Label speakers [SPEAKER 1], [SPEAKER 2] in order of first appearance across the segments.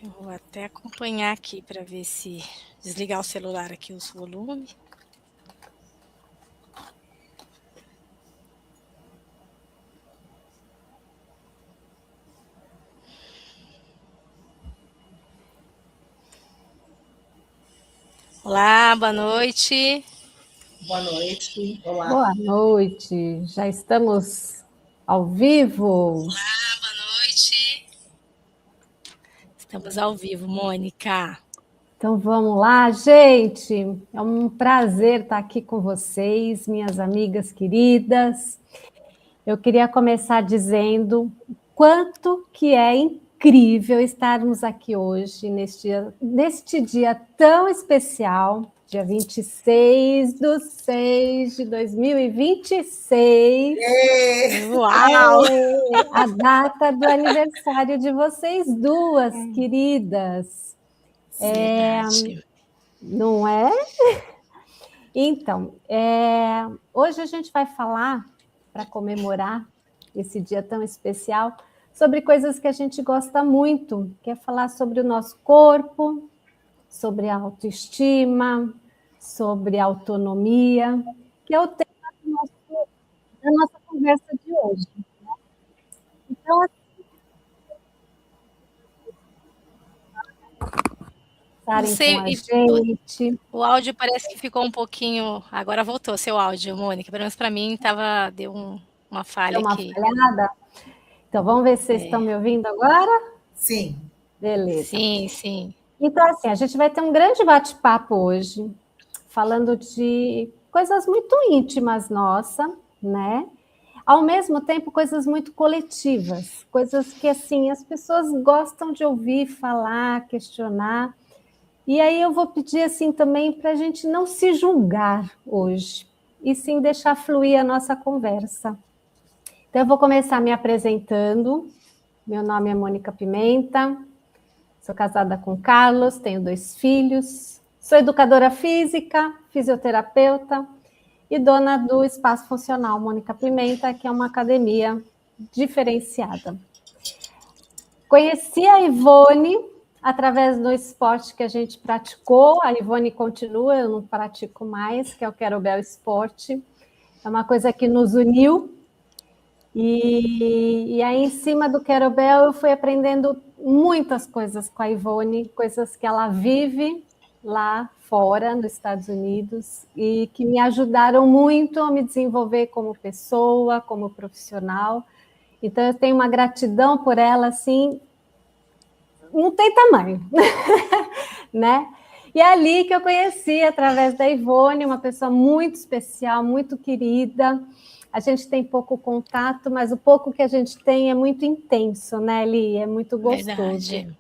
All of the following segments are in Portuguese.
[SPEAKER 1] Eu vou até acompanhar aqui para ver se desligar o celular aqui os volume. Olá, boa noite.
[SPEAKER 2] Boa noite. Olá.
[SPEAKER 3] Boa noite. Já estamos ao vivo.
[SPEAKER 1] Olá, boa noite. Estamos ao vivo, Mônica.
[SPEAKER 3] Então vamos lá, gente. É um prazer estar aqui com vocês, minhas amigas queridas. Eu queria começar dizendo o quanto que é incrível estarmos aqui hoje, neste dia tão especial, dia 26/6/2026.
[SPEAKER 1] Uau!
[SPEAKER 3] A data do aniversário de vocês duas, queridas.
[SPEAKER 1] Verdade.
[SPEAKER 3] Não é? Então, hoje a gente vai falar, para comemorar esse dia tão especial, sobre coisas que a gente gosta muito, que é falar sobre o nosso corpo, sobre a autoestima, sobre a autonomia, que é o tema da nossa conversa de hoje. Então,
[SPEAKER 1] Não
[SPEAKER 3] estarem com
[SPEAKER 1] sei,
[SPEAKER 3] a gente.
[SPEAKER 1] o áudio parece que ficou um pouquinho. Agora voltou seu áudio, Mônica. Pelo menos para mim deu uma falha
[SPEAKER 3] Deu uma
[SPEAKER 1] aqui.
[SPEAKER 3] falhada? Então, vamos ver se vocês estão me ouvindo agora?
[SPEAKER 2] Sim.
[SPEAKER 3] Beleza.
[SPEAKER 1] Sim.
[SPEAKER 3] Então, assim, a gente vai ter um grande bate-papo hoje, falando de coisas muito íntimas nossa, né? Ao mesmo tempo, coisas muito coletivas, coisas que, assim, as pessoas gostam de ouvir, falar, questionar. E aí eu vou pedir, assim, também para a gente não se julgar hoje, e sim deixar fluir a nossa conversa. Então, eu vou começar me apresentando. Meu nome é Mônica Pimenta, sou casada com Carlos, tenho 2 filhos, sou educadora física, fisioterapeuta e dona do Espaço Funcional Mônica Pimenta, que é uma academia diferenciada. Conheci a Ivone através do esporte que a gente praticou, a Ivone continua, eu não pratico mais, que é o Querobel Esporte, é uma coisa que nos uniu. E aí, em cima do Querobel, eu fui aprendendo muitas coisas com a Ivone, coisas que ela vive lá fora, nos Estados Unidos, e que me ajudaram muito a me desenvolver como pessoa, como profissional. Então, eu tenho uma gratidão por ela, assim, não tem tamanho, né? E é ali que eu conheci, através da Ivone, uma pessoa muito especial, muito querida. A gente tem pouco contato, mas o pouco que a gente tem é muito intenso, né, Li? É muito gostoso.
[SPEAKER 1] Verdade.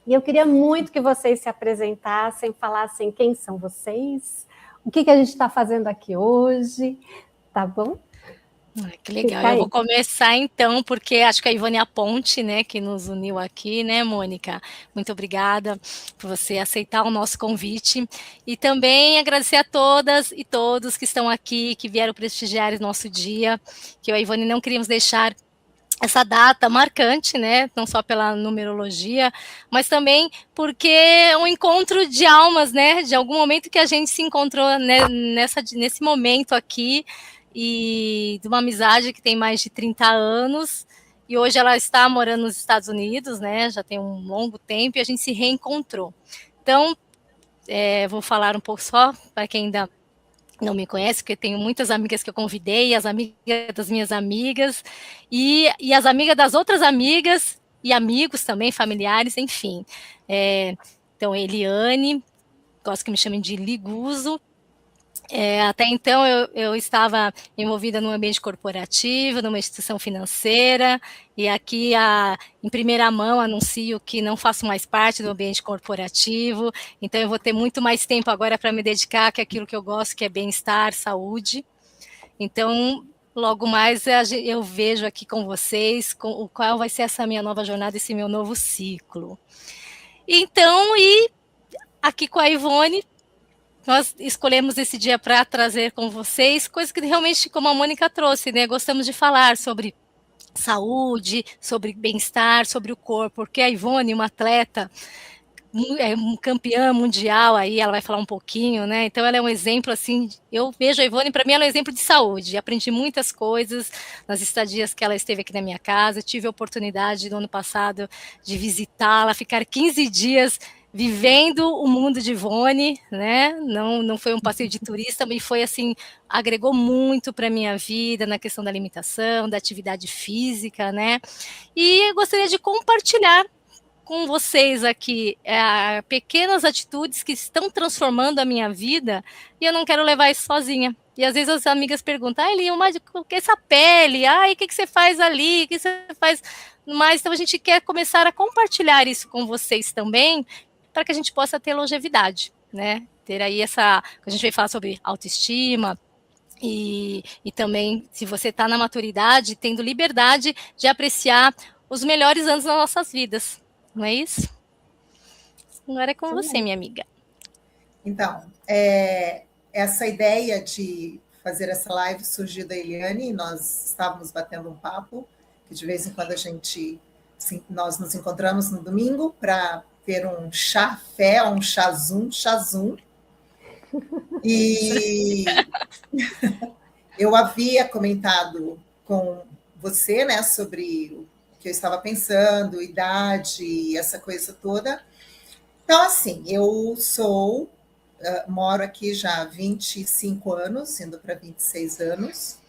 [SPEAKER 3] E eu queria muito que vocês se apresentassem, falassem quem são vocês, o que a gente está fazendo aqui hoje, tá bom?
[SPEAKER 1] Que legal. Eu vou começar então, porque acho que a Ivone é a ponte, né, que nos uniu aqui, né, Mônica? Muito obrigada por você aceitar o nosso convite. E também agradecer a todas e todos que estão aqui, que vieram prestigiar o nosso dia, que eu e a Ivone não queríamos deixar essa data marcante, né, não só pela numerologia, mas também porque é um encontro de almas, né, de algum momento que a gente se encontrou, né, nesse momento aqui, e de uma amizade que tem mais de 30 anos, e hoje ela está morando nos Estados Unidos, né, já tem um longo tempo, e a gente se reencontrou. Então, vou falar um pouco só, para quem ainda não me conhece, porque tenho muitas amigas que eu convidei, as amigas das minhas amigas, e as amigas das outras amigas, e amigos também, familiares, enfim. Então, Eliane, gosto que me chamem de Liguso. Até então eu estava envolvida no ambiente corporativo, numa instituição financeira, e aqui em primeira mão anuncio que não faço mais parte do ambiente corporativo, então eu vou ter muito mais tempo agora para me dedicar àquilo que eu gosto, que é bem-estar, saúde. Então, logo mais eu vejo aqui com vocês qual vai ser essa minha nova jornada, esse meu novo ciclo. Então, e aqui com a Ivone, nós escolhemos esse dia para trazer com vocês coisas que realmente, como a Mônica trouxe, né? Gostamos de falar sobre saúde, sobre bem-estar, sobre o corpo, porque a Ivone, uma atleta, campeã mundial aí, ela vai falar um pouquinho, né, então ela é um exemplo, assim, eu vejo a Ivone, para mim ela é um exemplo de saúde, aprendi muitas coisas nas estadias que ela esteve aqui na minha casa, tive a oportunidade no ano passado de visitá-la, ficar 15 dias vivendo o mundo de Ivone, né, não foi um passeio de turista, mas foi assim, agregou muito para minha vida, na questão da alimentação, da atividade física, né, e eu gostaria de compartilhar com vocês aqui, pequenas atitudes que estão transformando a minha vida, e eu não quero levar isso sozinha. E às vezes as amigas perguntam: "Ai, Linho, mas o que é essa pele? Ai, o que você faz ali? O que você faz?" Mas então a gente quer começar a compartilhar isso com vocês também, para que a gente possa ter longevidade, né? Ter aí essa. A gente vai falar sobre autoestima. E também, se você está na maturidade, tendo liberdade de apreciar os melhores anos das nossas vidas. Não é isso? Agora é com você, minha amiga.
[SPEAKER 2] Então, essa ideia de fazer essa live surgiu da Eliane, e nós estávamos batendo um papo, que de vez em quando nós nos encontramos no domingo para ter um chafé, um chazum, e eu havia comentado com você, né, sobre o que eu estava pensando, idade, essa coisa toda. Então, assim, eu moro aqui já há 25 anos, indo para 26 anos.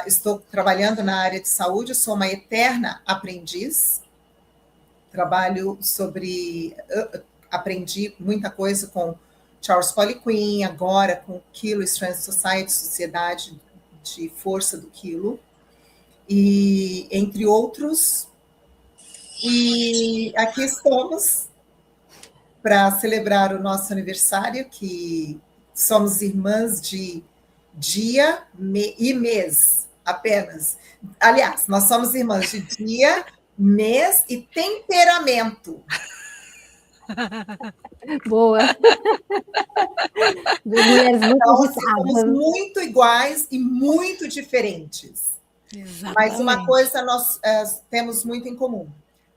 [SPEAKER 2] Estou trabalhando na área de saúde, sou uma eterna aprendiz. Aprendi muita coisa com Charles Poliquin, agora com Kilo Strength Society, Sociedade de Força do Quilo, e entre outros. E aqui estamos para celebrar o nosso aniversário, que somos irmãs de dia e mês apenas. Aliás, nós somos irmãs de dia, mês e temperamento.
[SPEAKER 3] Boa. Mulheres muito
[SPEAKER 2] então, somos muito iguais e muito diferentes.
[SPEAKER 1] Exatamente.
[SPEAKER 2] Mas uma coisa nós temos muito em comum: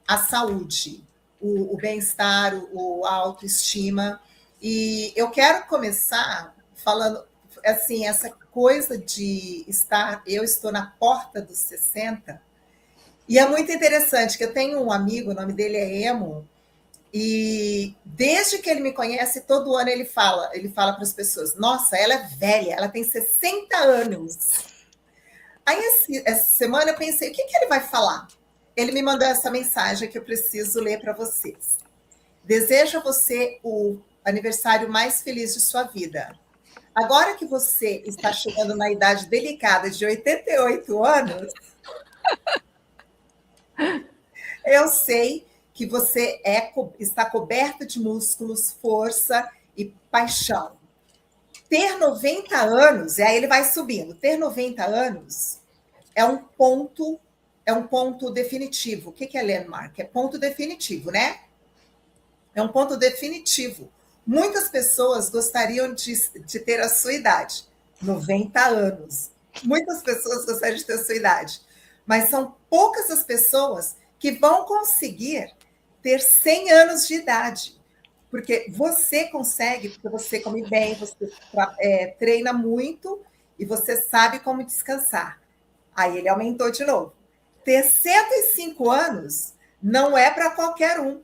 [SPEAKER 2] a saúde, o bem-estar, a autoestima. E eu quero começar falando assim, essa coisa de eu estou na porta dos 60, e é muito interessante que eu tenho um amigo, o nome dele é Emo, e desde que ele me conhece, todo ano ele fala para as pessoas: nossa, ela é velha, ela tem 60 anos. Aí essa semana eu pensei, o que ele vai falar? Ele me mandou essa mensagem que eu preciso ler para vocês. Desejo a você o aniversário mais feliz de sua vida. Agora que você está chegando na idade delicada de 88 anos, eu sei que você está coberto de músculos, força e paixão. Ter 90 anos, e aí ele vai subindo, ter 90 anos é um ponto definitivo. O que é landmark? É ponto definitivo, né? É um ponto definitivo. Muitas pessoas gostariam de ter a sua idade, 90 anos. Muitas pessoas gostariam de ter a sua idade, mas são poucas as pessoas que vão conseguir ter 100 anos de idade. Porque você consegue, porque você come bem, você treina muito e você sabe como descansar. Aí ele aumentou de novo. Ter 105 anos não é para qualquer um.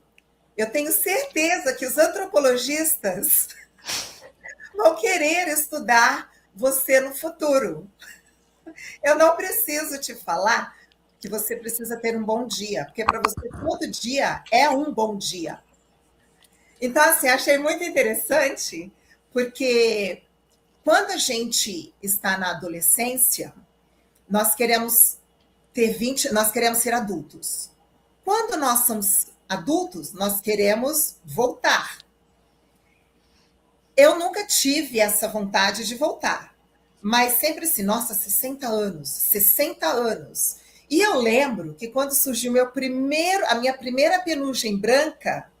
[SPEAKER 2] Eu tenho certeza que os antropologistas vão querer estudar você no futuro. Eu não preciso te falar que você precisa ter um bom dia, porque para você todo dia é um bom dia. Então, assim, achei muito interessante, porque quando a gente está na adolescência, nós queremos ser adultos. Quando nós somos adultos, nós queremos voltar. Eu nunca tive essa vontade de voltar, mas sempre assim, nossa, 60 anos. E eu lembro que quando surgiu a minha primeira penugem branca,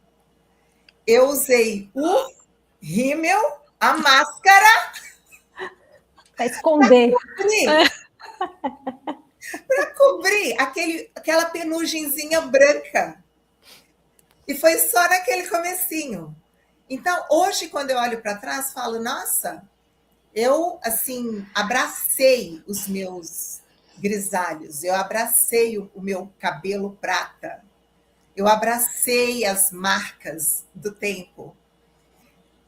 [SPEAKER 2] eu usei o rímel, a máscara
[SPEAKER 3] para esconder.
[SPEAKER 2] para cobrir aquela penugenzinha branca. E foi só naquele comecinho. Então, hoje, quando eu olho para trás, falo, nossa, eu, assim, abracei os meus grisalhos, eu abracei o meu cabelo prata, eu abracei as marcas do tempo.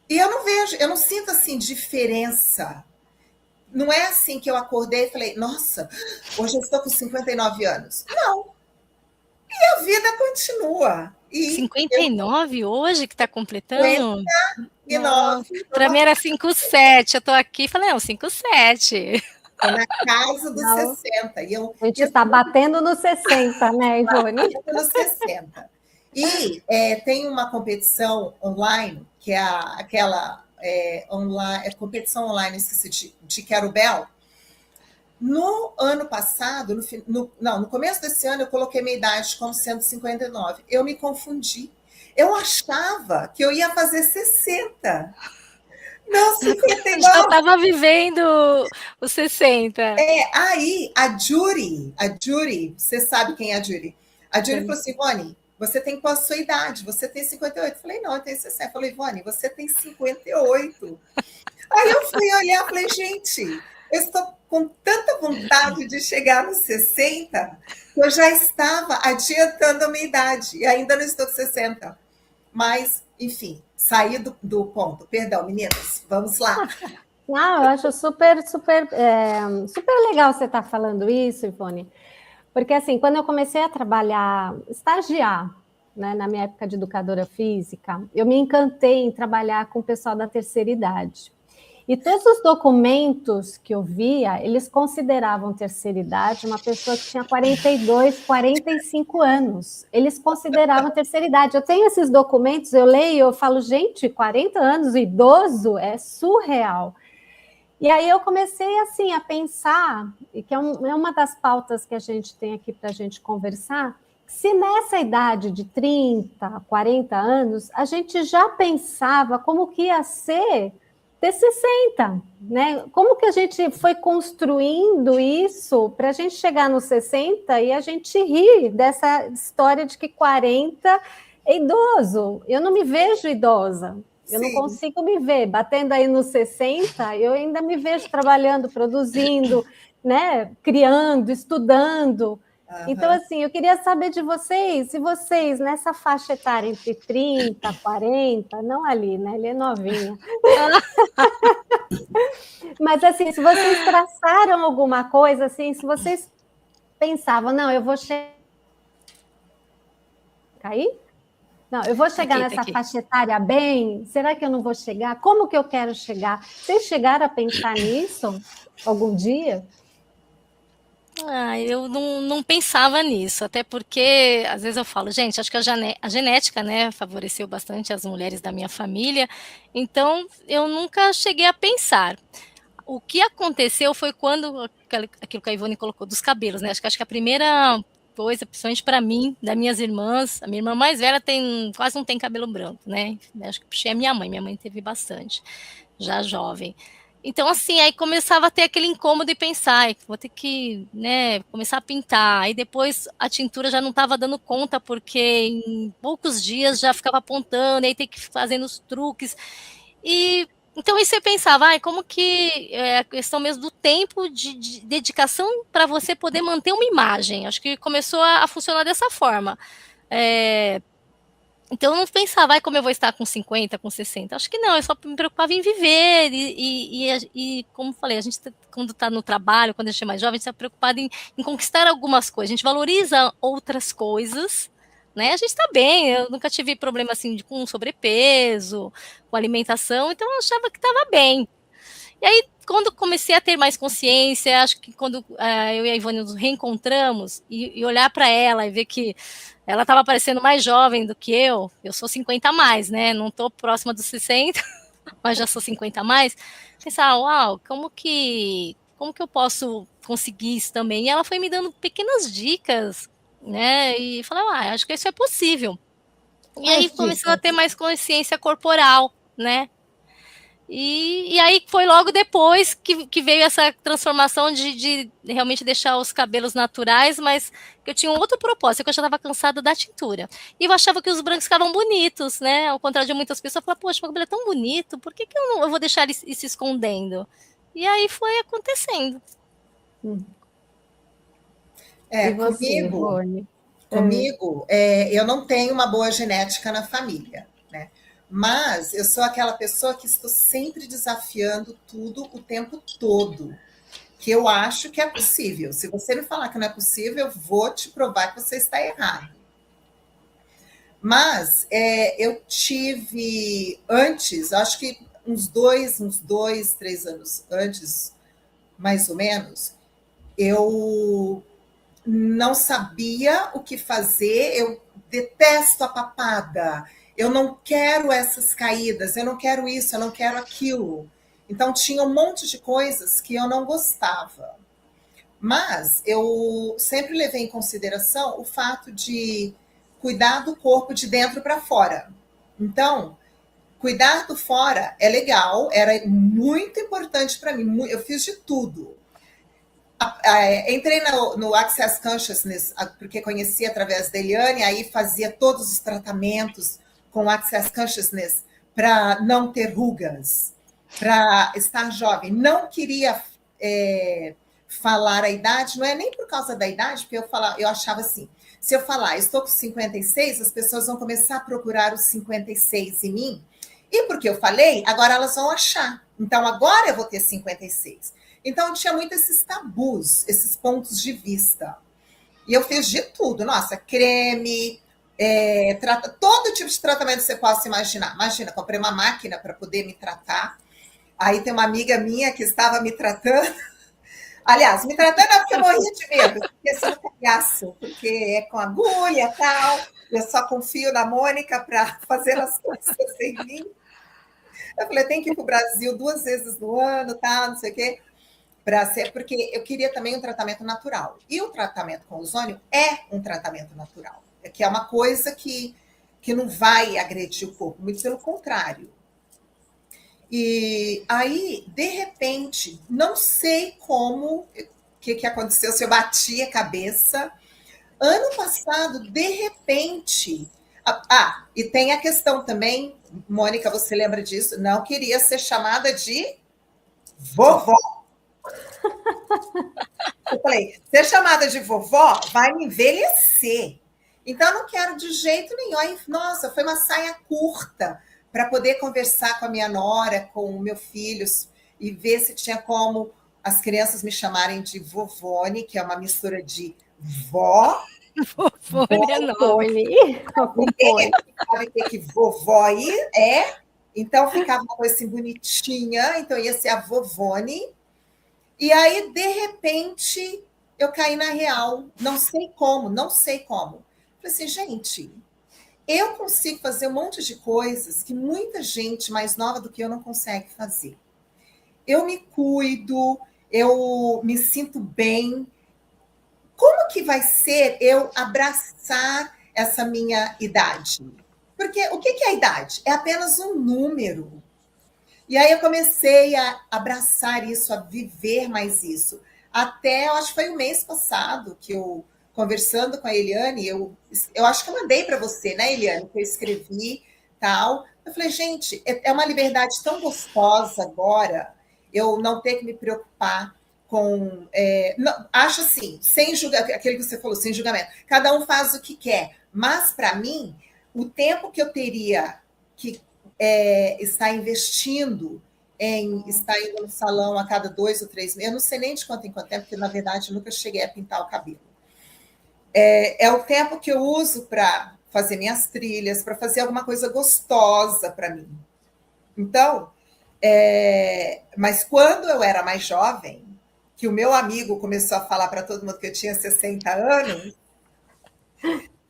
[SPEAKER 2] E eu não sinto, assim, diferença. Não é assim que eu acordei e falei, nossa, hoje eu estou com 59 anos. Não. E a vida continua. E
[SPEAKER 1] 59 hoje que está completando?
[SPEAKER 2] 59.
[SPEAKER 1] Para mim era 57, eu estou aqui e falei, não, 57.
[SPEAKER 2] Estou na casa dos
[SPEAKER 3] Não.
[SPEAKER 2] 60. E
[SPEAKER 3] A gente está batendo nos 60, né, Ivone?
[SPEAKER 2] batendo nos 60. E tem uma competição online, que é aquela competição online, esqueci, de Querubel. No ano passado, no começo desse ano, eu coloquei minha idade como 159. Eu me confundi. Eu achava que eu ia fazer 60. Não, 59.
[SPEAKER 1] Já estava vivendo os 60.
[SPEAKER 2] Aí a Jury, você sabe quem é a Jury? A Jury falou assim, Ivone, você tem qual a sua idade? Você tem 58. Eu falei, não, eu tenho 60. Eu falei, Ivone, você tem 58. Aí eu fui olhar e falei, gente, eu estou com tanta vontade de chegar nos 60 que eu já estava adiantando a minha idade e ainda não estou com 60. Mas, enfim, saí do ponto. Perdão, meninas, vamos lá.
[SPEAKER 3] Não, eu acho super, super, super legal você estar falando isso, Ivone, porque assim, quando eu comecei a trabalhar, estagiar, né, na minha época de educadora física, eu me encantei em trabalhar com o pessoal da terceira idade. E todos os documentos que eu via, eles consideravam terceira idade uma pessoa que tinha 42, 45 anos. Eles consideravam terceira idade. Eu tenho esses documentos, eu leio, eu falo, gente, 40 anos, idoso, é surreal. E aí eu comecei assim a pensar, e que é uma das pautas que a gente tem aqui para a gente conversar, se nessa idade de 30, 40 anos, a gente já pensava como que ia ser ter 60, né? Como que a gente foi construindo isso para a gente chegar nos 60 e a gente rir dessa história de que 40 é idoso. Eu não me vejo idosa. Eu não consigo me ver. Batendo aí nos 60, eu ainda me vejo trabalhando, produzindo, né? Criando, estudando. Então, assim, eu queria saber de vocês, se vocês, nessa faixa etária entre 30, 40, não ali, né? Ele é novinha. Mas, assim, se vocês traçaram alguma coisa, assim, se vocês pensavam, não, eu vou chegar... Cair? Não, eu vou chegar nessa faixa etária bem? Será que eu não vou chegar? Como que eu quero chegar? Vocês chegaram a pensar nisso algum dia?
[SPEAKER 1] Eu não pensava nisso, até porque, às vezes eu falo, gente, acho que a genética, né, favoreceu bastante as mulheres da minha família, então eu nunca cheguei a pensar. O que aconteceu foi quando, aquilo que a Ivone colocou, dos cabelos, né, acho que a primeira coisa, principalmente para mim, das minhas irmãs, a minha irmã mais velha quase não tem cabelo branco, né, acho que puxei a minha mãe teve bastante, já jovem. Então, assim, aí começava a ter aquele incômodo e pensar, vou ter que, né, começar a pintar. Aí depois a tintura já não estava dando conta, porque em poucos dias já ficava apontando, aí tem que ir fazendo os truques. E então aí você pensava, como que é a questão mesmo do tempo de dedicação para você poder manter uma imagem. Acho que começou a funcionar dessa forma. Então eu não pensava, como eu vou estar com 50, com 60. Acho que não, eu só me preocupava em viver. E como falei, a gente quando está no trabalho, quando a gente é mais jovem, a gente está preocupado em conquistar algumas coisas. A gente valoriza outras coisas, né? A gente está bem, eu nunca tive problema assim com sobrepeso, com alimentação, então eu achava que estava bem. E aí, quando comecei a ter mais consciência, acho que quando eu e a Ivone nos reencontramos e olhar para ela e ver que ela estava parecendo mais jovem do que eu sou 50 a mais, né? Não estou próxima dos 60, mas já sou 50 a mais. Pensar, uau, como que eu posso conseguir isso também? E ela foi me dando pequenas dicas, né? E falei, acho que isso é possível. E aí começou a ter mais consciência corporal, né? E aí foi logo depois que veio essa transformação de realmente deixar os cabelos naturais, mas eu tinha um outro propósito, que eu já estava cansada da tintura. E eu achava que os brancos ficavam bonitos, né? Ao contrário de muitas pessoas, eu falava, poxa, meu cabelo é tão bonito, por que eu vou deixar ele se escondendo? E aí foi acontecendo.
[SPEAKER 3] E você,
[SPEAKER 2] Comigo,
[SPEAKER 3] Rony?
[SPEAKER 2] eu não tenho uma boa genética na família, né? Mas eu sou aquela pessoa que estou sempre desafiando tudo o tempo todo, que eu acho que é possível. Se você me falar que não é possível, eu vou te provar que você está errado. Mas eu tive antes, acho que uns dois, 3 anos antes, mais ou menos, eu não sabia o que fazer, eu detesto a papada, eu não quero essas caídas, eu não quero isso, eu não quero aquilo. Então, tinha um monte de coisas que eu não gostava. Mas eu sempre levei em consideração o fato de cuidar do corpo de dentro para fora. Então, cuidar do fora é legal, era muito importante para mim, eu fiz de tudo. Entrei no Access Consciousness, porque conhecia através da Eliane, aí fazia todos os tratamentos com Access Consciousness para não ter rugas, para estar jovem. Não queria falar a idade, não é nem por causa da idade, porque eu achava assim, se eu falar, estou com 56, as pessoas vão começar a procurar os 56 em mim, e porque eu falei, agora elas vão achar. Então, agora eu vou ter 56. Então, tinha muito esses tabus, esses pontos de vista. E eu fiz de tudo. Nossa, creme, todo tipo de tratamento que você possa imaginar. Imagina, comprei uma máquina para poder me tratar. Aí tem uma amiga minha que estava me tratando. Aliás, me tratando é porque eu morria de medo, porque sou cagaço, porque é com agulha e tal. Eu só confio na Mônica para fazer as coisas sem mim. Eu falei, tem que ir para o Brasil 2 vezes no ano, tá, não sei o quê. Porque eu queria também um tratamento natural. E o tratamento com ozônio é um tratamento natural, que é uma coisa que não vai agredir o corpo, muito pelo contrário. E aí, de repente, não sei como, o que aconteceu, se eu bati a cabeça. Ano passado, de repente. E tem a questão também, Mônica, você lembra disso? Não queria ser chamada de vovó. Eu falei, ser chamada de vovó vai me envelhecer. Então, eu não quero de jeito nenhum. Aí, nossa, foi uma saia curta para poder conversar com a minha nora, com o meu filho, e ver se tinha como as crianças me chamarem de vovone, que é uma mistura de vó.
[SPEAKER 1] Vovone é nova.
[SPEAKER 3] Ninguém
[SPEAKER 2] sabe o que vovó é. Então, ficava uma coisa assim bonitinha. Então, ia ser a vovone. E aí, de repente, eu caí na real. Não sei como. Falei assim, gente, eu consigo fazer um monte de coisas que muita gente mais nova do que eu não consegue fazer. Eu me cuido, eu me sinto bem. Como que vai ser eu abraçar essa minha idade? Porque o que é a idade? É apenas um número. E aí eu comecei a abraçar isso, a viver mais isso. Até, eu acho que foi o mês passado que eu, conversando com a Eliane, eu acho que eu mandei para você, né, Eliane, que eu escrevi, tal. Eu falei, gente, é uma liberdade tão gostosa agora, eu não ter que me preocupar com... não, acho assim, sem julgamento, aquele que você falou, sem julgamento. Cada um faz o que quer. Mas, para mim, o tempo que eu teria que estar investindo em estar indo no salão a cada 2 ou 3 meses, eu não sei nem de quanto em quanto tempo, porque, na verdade, eu nunca cheguei a pintar o cabelo. É o tempo que eu uso para fazer minhas trilhas, para fazer alguma coisa gostosa para mim. Então, mas quando eu era mais jovem, que o meu amigo começou a falar para todo mundo que eu tinha 60 anos,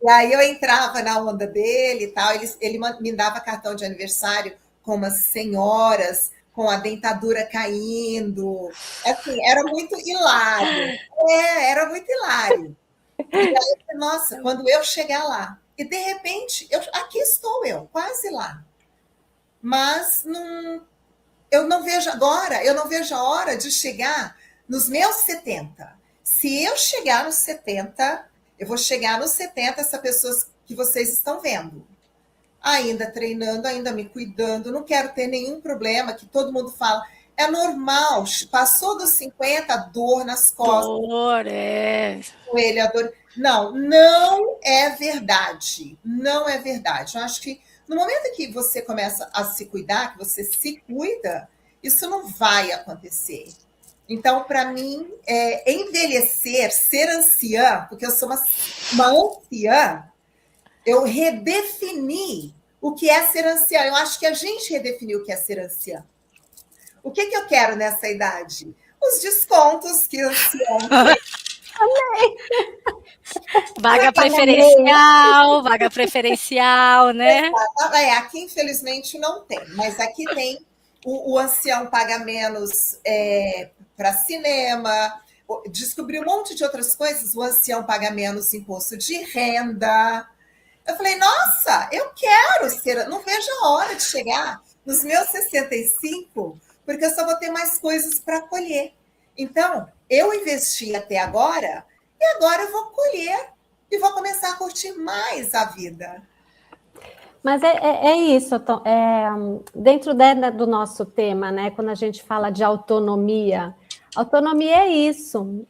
[SPEAKER 2] e aí eu entrava na onda dele e tal, ele me dava cartão de aniversário com umas senhoras com a dentadura caindo. Assim, era muito hilário. Era muito hilário. E aí, nossa, quando eu chegar lá, e de repente, aqui estou eu, quase lá. Mas eu não vejo a hora de chegar nos meus 70. Se eu chegar nos 70, eu vou chegar nos 70, essa pessoa que vocês estão vendo. Ainda treinando, ainda me cuidando, não quero ter nenhum problema, que todo mundo fala, é normal, passou dos 50, dor nas costas.
[SPEAKER 1] Dor,
[SPEAKER 2] Joelho, a dor. Não, não é verdade. Não é verdade. Eu acho que no momento que você começa a se cuidar, que você se cuida, isso não vai acontecer. Então, para mim, envelhecer, ser anciã, porque eu sou uma anciã, eu redefini o que é ser anciã. Eu acho que a gente redefiniu o que é ser anciã. O que eu quero nessa idade? Os descontos que ancião
[SPEAKER 3] Amei.
[SPEAKER 1] Vaga preferencial, né?
[SPEAKER 2] Aqui, infelizmente, não tem, mas aqui tem o ancião paga menos para cinema, descobri um monte de outras coisas, o ancião paga menos imposto de renda. Eu falei, nossa, eu quero ser, não vejo a hora de chegar nos meus 65, porque eu só vou ter mais coisas para colher. Então, eu investi até agora, e agora eu vou colher e vou começar a curtir mais a vida.
[SPEAKER 3] Mas é isso, Tom, dentro do nosso tema, né, quando a gente fala de autonomia é isso,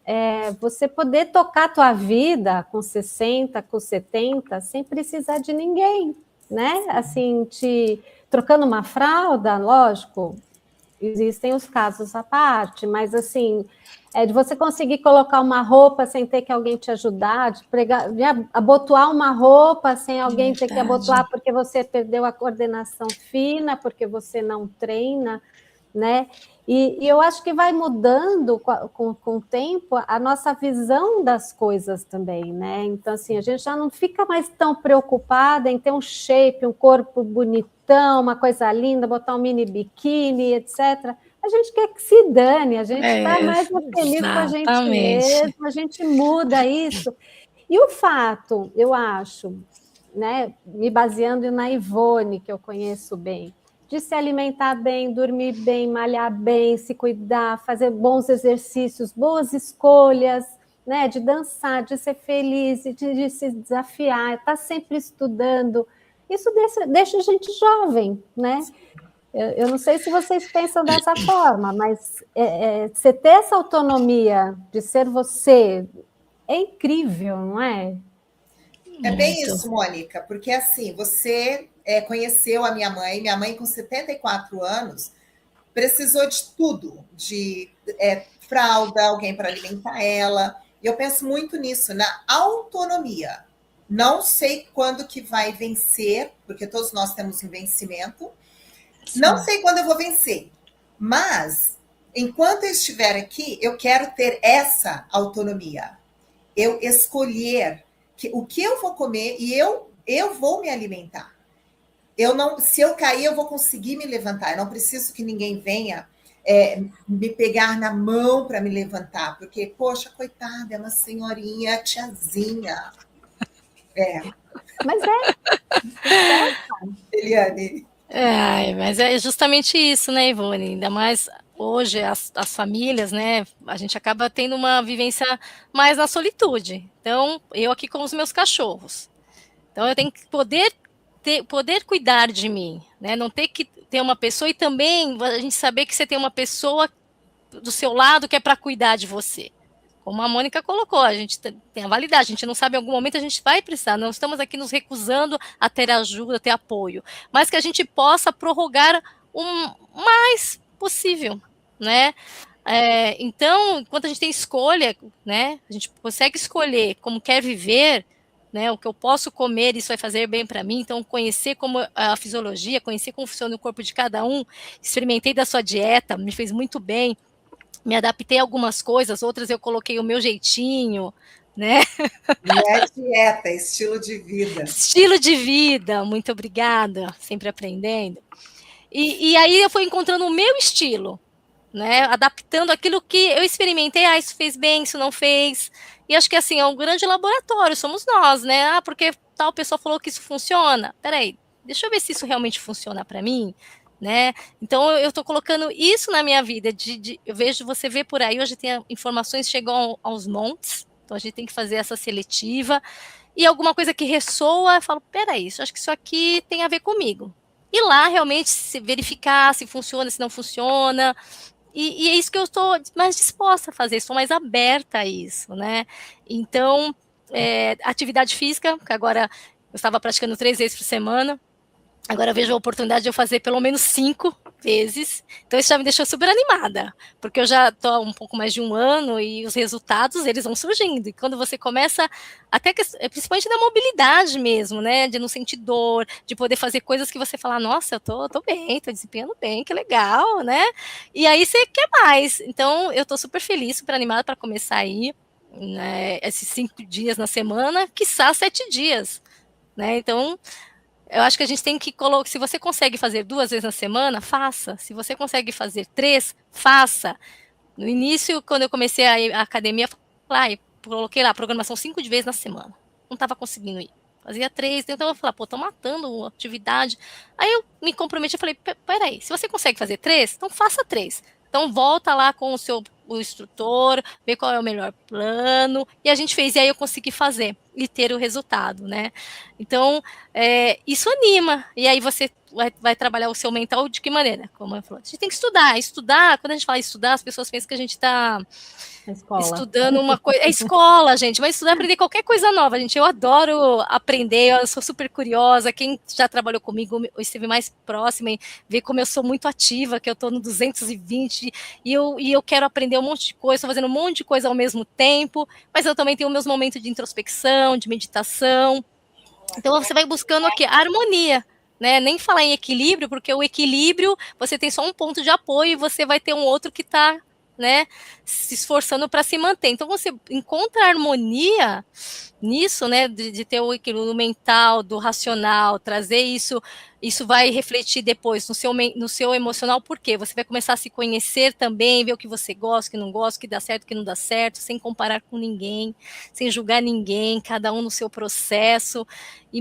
[SPEAKER 3] você poder tocar a tua vida com 60, com 70, sem precisar de ninguém, né? Assim, trocando uma fralda, lógico, existem os casos à parte, mas assim, de você conseguir colocar uma roupa sem ter que alguém te ajudar, de abotoar uma roupa sem alguém ter que abotoar porque você perdeu a coordenação fina, porque você não treina, né? E eu acho que vai mudando com o tempo a nossa visão das coisas também, né? Então, assim, a gente já não fica mais tão preocupada em ter um shape, um corpo bonitão, uma coisa linda, botar um mini biquíni, etc. A gente quer que se dane, a gente está mais feliz com a gente mesmo, a gente muda isso. E o fato, eu acho, né, me baseando na Ivone, que eu conheço bem, de se alimentar bem, dormir bem, malhar bem, se cuidar, fazer bons exercícios, boas escolhas, né, de dançar, de ser feliz, de se desafiar, estar sempre estudando. Isso deixa a gente jovem, né? Eu não sei se vocês pensam dessa forma, mas você ter essa autonomia de ser você é incrível, não é?
[SPEAKER 2] É bem isso, Mônica, porque assim, você conheceu a minha mãe com 74 anos, precisou de tudo, de fralda, alguém para alimentar ela, e eu penso muito nisso, na autonomia. Não sei quando que vai vencer, porque todos nós temos um vencimento, não sei quando eu vou vencer, mas enquanto eu estiver aqui, eu quero ter essa autonomia, eu escolher o que eu vou comer e eu vou me alimentar. Se eu cair, eu vou conseguir me levantar. Eu não preciso que ninguém venha me pegar na mão para me levantar, porque, poxa, coitada, é uma senhorinha, tiazinha.
[SPEAKER 3] Mas
[SPEAKER 2] Eliane.
[SPEAKER 1] Mas é justamente isso, né, Ivone? Ainda mais hoje, as famílias, né, a gente acaba tendo uma vivência mais na solitude. Então, eu aqui com os meus cachorros. Então, eu tenho que poder cuidar de mim, né? Não ter que ter uma pessoa e também a gente saber que você tem uma pessoa do seu lado que é para cuidar de você. Como a Mônica colocou, a gente tem a validade, a gente não sabe em algum momento a gente vai precisar, não estamos aqui nos recusando a ter ajuda, a ter apoio, mas que a gente possa prorrogar o mais possível, né? Então, enquanto a gente tem escolha, né? A gente consegue escolher como quer viver, né, o que eu posso comer, isso vai fazer bem para mim, então conhecer como a fisiologia, conhecer como funciona o corpo de cada um, experimentei da sua dieta, me fez muito bem, me adaptei a algumas coisas, outras eu coloquei o meu jeitinho, né?
[SPEAKER 2] Não é dieta, é estilo de vida.
[SPEAKER 1] Estilo de vida, muito obrigada, sempre aprendendo. E aí eu fui encontrando o meu estilo, né? Adaptando aquilo que eu experimentei, isso fez bem, isso não fez. E acho que assim, é um grande laboratório, somos nós, né? Porque tal pessoa falou que isso funciona. Peraí, deixa eu ver se isso realmente funciona para mim, né? Então eu estou colocando isso na minha vida, eu vejo, você vê por aí, hoje tem informações, chegam aos montes, então a gente tem que fazer essa seletiva, e alguma coisa que ressoa, eu falo, peraí, acho que isso aqui tem a ver comigo. E lá realmente se verificar se funciona, se não funciona, e é isso que eu estou mais disposta a fazer, estou mais aberta a isso, né? Então, atividade física, que agora eu estava praticando 3 vezes por semana, agora eu vejo a oportunidade de eu fazer pelo menos 5 vezes, então isso já me deixou super animada, porque eu já estou há um pouco mais de 1 ano e os resultados, eles vão surgindo, e quando você começa, até que, principalmente da mobilidade mesmo, né, de não sentir dor, de poder fazer coisas que você fala, nossa, eu tô bem, tô desempenhando bem, que legal, né, e aí você quer mais, então eu tô super feliz, super animada para começar aí, né, esses 5 dias na semana, quiçá 7 dias, né, então eu acho que a gente tem que colocar, se você consegue fazer 2 vezes na semana, faça. Se você consegue fazer 3, faça. No início, quando eu comecei a ir à academia, eu coloquei lá, programação 5 vezes na semana. Não estava conseguindo ir. Fazia 3, então eu falei, pô, tô matando a atividade. Aí eu me comprometi, eu falei, peraí, se você consegue fazer 3, então faça 3. Então volta lá com o instrutor, vê qual é o melhor plano, e a gente fez, e aí eu consegui fazer, e ter o resultado, né? Então, isso anima, e aí você vai trabalhar o seu mental de que maneira? Como eu falei, a gente tem que estudar, quando a gente fala estudar, as pessoas pensam que a gente está estudando uma coisa, é escola, gente, mas estudar, aprender qualquer coisa nova, gente, eu adoro aprender, eu sou super curiosa, quem já trabalhou comigo, ou esteve mais próximo, e vê como eu sou muito ativa, que eu estou no 220, e eu quero aprender um monte de coisa, estou fazendo um monte de coisa ao mesmo tempo, mas eu também tenho meus momentos de introspecção, de meditação, então você vai buscando o quê? A harmonia, né? Nem falar em equilíbrio, porque o equilíbrio, você tem só um ponto de apoio e você vai ter um outro que está, né, se esforçando para se manter. Então você encontra a harmonia nisso, né, de ter o equilíbrio mental, do racional, trazer isso vai refletir depois no seu emocional, por quê? Você vai começar a se conhecer também, ver o que você gosta, o que não gosta, o que dá certo, o que não dá certo, sem comparar com ninguém, sem julgar ninguém, cada um no seu processo,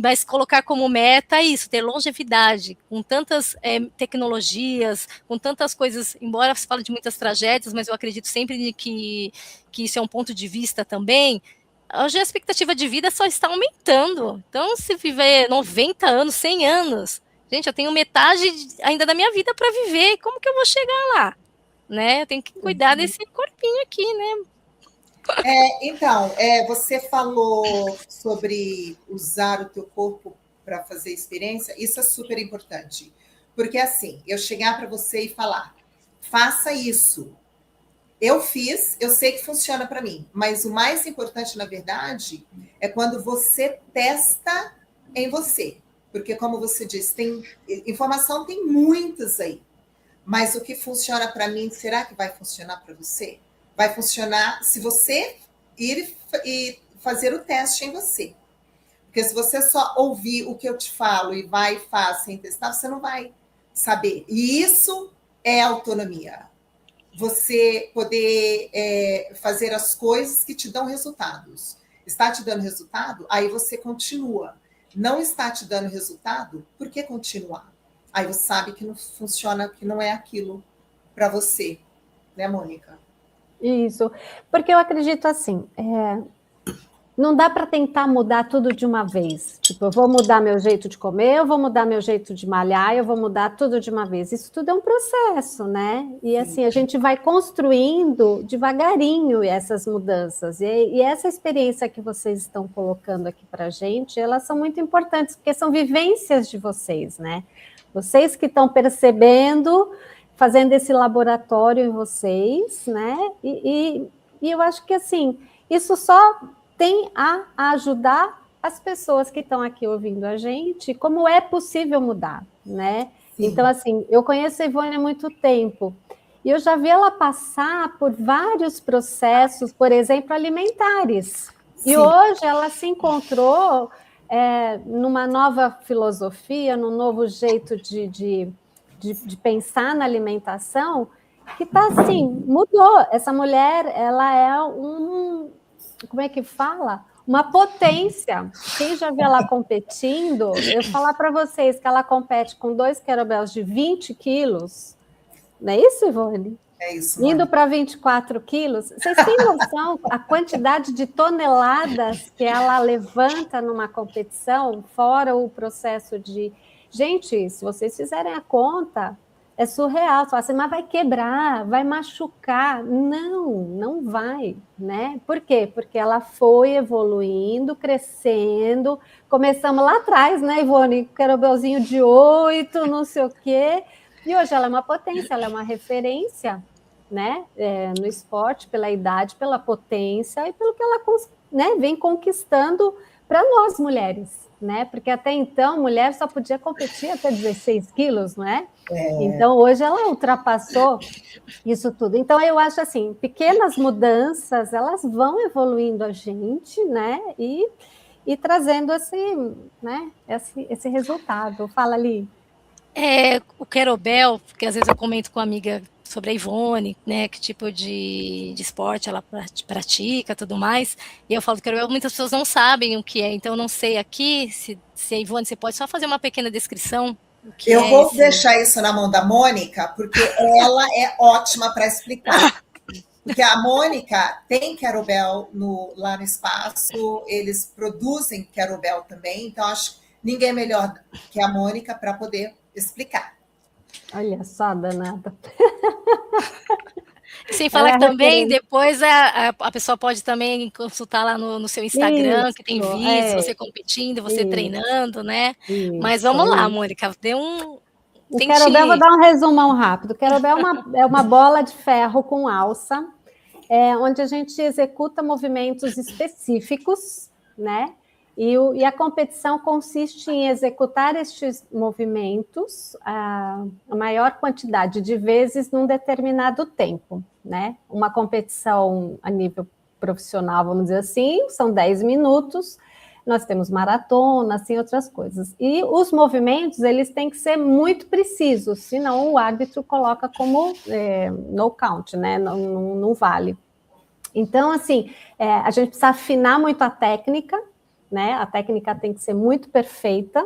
[SPEAKER 1] mas colocar como meta isso, ter longevidade, com tantas tecnologias, com tantas coisas, embora se fale de muitas tragédias, mas eu acredito sempre que isso é um ponto de vista também. Hoje a expectativa de vida só está aumentando. Então, se viver 90 anos, 100 anos, gente, eu tenho metade ainda da minha vida para viver. Como que eu vou chegar lá? Né? Eu tenho que cuidar desse corpinho aqui, né?
[SPEAKER 2] Então, você falou sobre usar o teu corpo para fazer experiência. Isso é super importante. Porque, assim, eu chegar para você e falar, faça isso. Eu fiz, eu sei que funciona para mim, mas o mais importante, na verdade, é quando você testa em você. Porque, como você disse, informação tem muitas aí. Mas o que funciona para mim, será que vai funcionar para você? Vai funcionar se você ir e fazer o teste em você. Porque se você só ouvir o que eu te falo e vai e faz sem testar, você não vai saber. E isso é autonomia. Você poder fazer as coisas que te dão resultados. Está te dando resultado? Aí você continua. Não está te dando resultado? Por que continuar? Aí você sabe que não funciona, que não é aquilo para você, né, Mônica?
[SPEAKER 3] Isso, porque eu acredito assim, não dá para tentar mudar tudo de uma vez. Tipo, eu vou mudar meu jeito de comer, eu vou mudar meu jeito de malhar, eu vou mudar tudo de uma vez. Isso tudo é um processo, né? E assim, a gente vai construindo devagarinho essas mudanças. E essa experiência que vocês estão colocando aqui para a gente, elas são muito importantes, porque são vivências de vocês, né? Vocês que estão percebendo, fazendo esse laboratório em vocês, né? E eu acho que, assim, isso só tem a ajudar as pessoas que estão aqui ouvindo a gente, como é possível mudar, né? Sim. Então, assim, eu conheço a Ivone há muito tempo, e eu já vi ela passar por vários processos, por exemplo, alimentares. Sim. E hoje ela se encontrou numa nova filosofia, num novo jeito de pensar na alimentação, que está assim, mudou. Essa mulher, ela é como é que fala? uma potência. Quem já viu ela competindo, eu falar para vocês que ela compete com 2 kettlebells de 20 quilos, não é isso, Ivone?
[SPEAKER 2] É isso,
[SPEAKER 3] Indo
[SPEAKER 2] Mônica.
[SPEAKER 3] para 24 quilos, vocês têm noção a quantidade de toneladas que ela levanta numa competição, fora o processo de... Gente, se vocês fizerem a conta, é surreal. Você fala assim, mas vai quebrar, vai machucar. Não, não vai, né? Por quê? Porque ela foi evoluindo, crescendo. Começamos lá atrás, né, Ivone? Kettlebellzinho de 8, não sei o quê. E hoje ela é uma potência, ela é uma referência, né, no esporte, pela idade, pela potência e pelo que ela, né, vem conquistando para nós mulheres, né? Porque até então mulher só podia competir até 16 quilos, não é? Então hoje ela ultrapassou isso tudo. Então eu acho assim, pequenas mudanças, elas vão evoluindo a gente, né? E trazendo né, esse resultado. Fala ali.
[SPEAKER 1] O kettlebell, porque às vezes eu comento com uma amiga sobre a Ivone, né, que tipo de esporte ela pratica, tudo mais, e eu falo do kettlebell, muitas pessoas não sabem o que é, então eu não sei aqui, se a Ivone, você pode só fazer uma pequena descrição do que
[SPEAKER 2] Eu
[SPEAKER 1] é
[SPEAKER 2] vou
[SPEAKER 1] esse...
[SPEAKER 2] deixar isso na mão da Mônica, porque ela é ótima para explicar. Porque a Mônica tem kettlebell lá no espaço, eles produzem kettlebell também, então acho que ninguém é melhor que a Mônica para poder explicar.
[SPEAKER 3] Olha só, danada.
[SPEAKER 1] Sem falar que também depois a pessoa pode também consultar lá no seu Instagram, isso, que tem vídeos, você competindo, você treinando, né? Isso, mas vamos lá, Mônica, dê um...
[SPEAKER 3] O kettlebell, vou dar um resumão rápido. O kettlebell é uma bola de ferro com alça, onde a gente executa movimentos específicos, né? E a competição consiste em executar estes movimentos a maior quantidade de vezes num determinado tempo, né? Uma competição a nível profissional, vamos dizer assim, são 10 minutos, nós temos maratona, assim, outras coisas. E os movimentos, eles têm que ser muito precisos, senão o árbitro coloca como no count, né? Não vale. Então, assim, a gente precisa afinar muito a técnica, né? A técnica tem que ser muito perfeita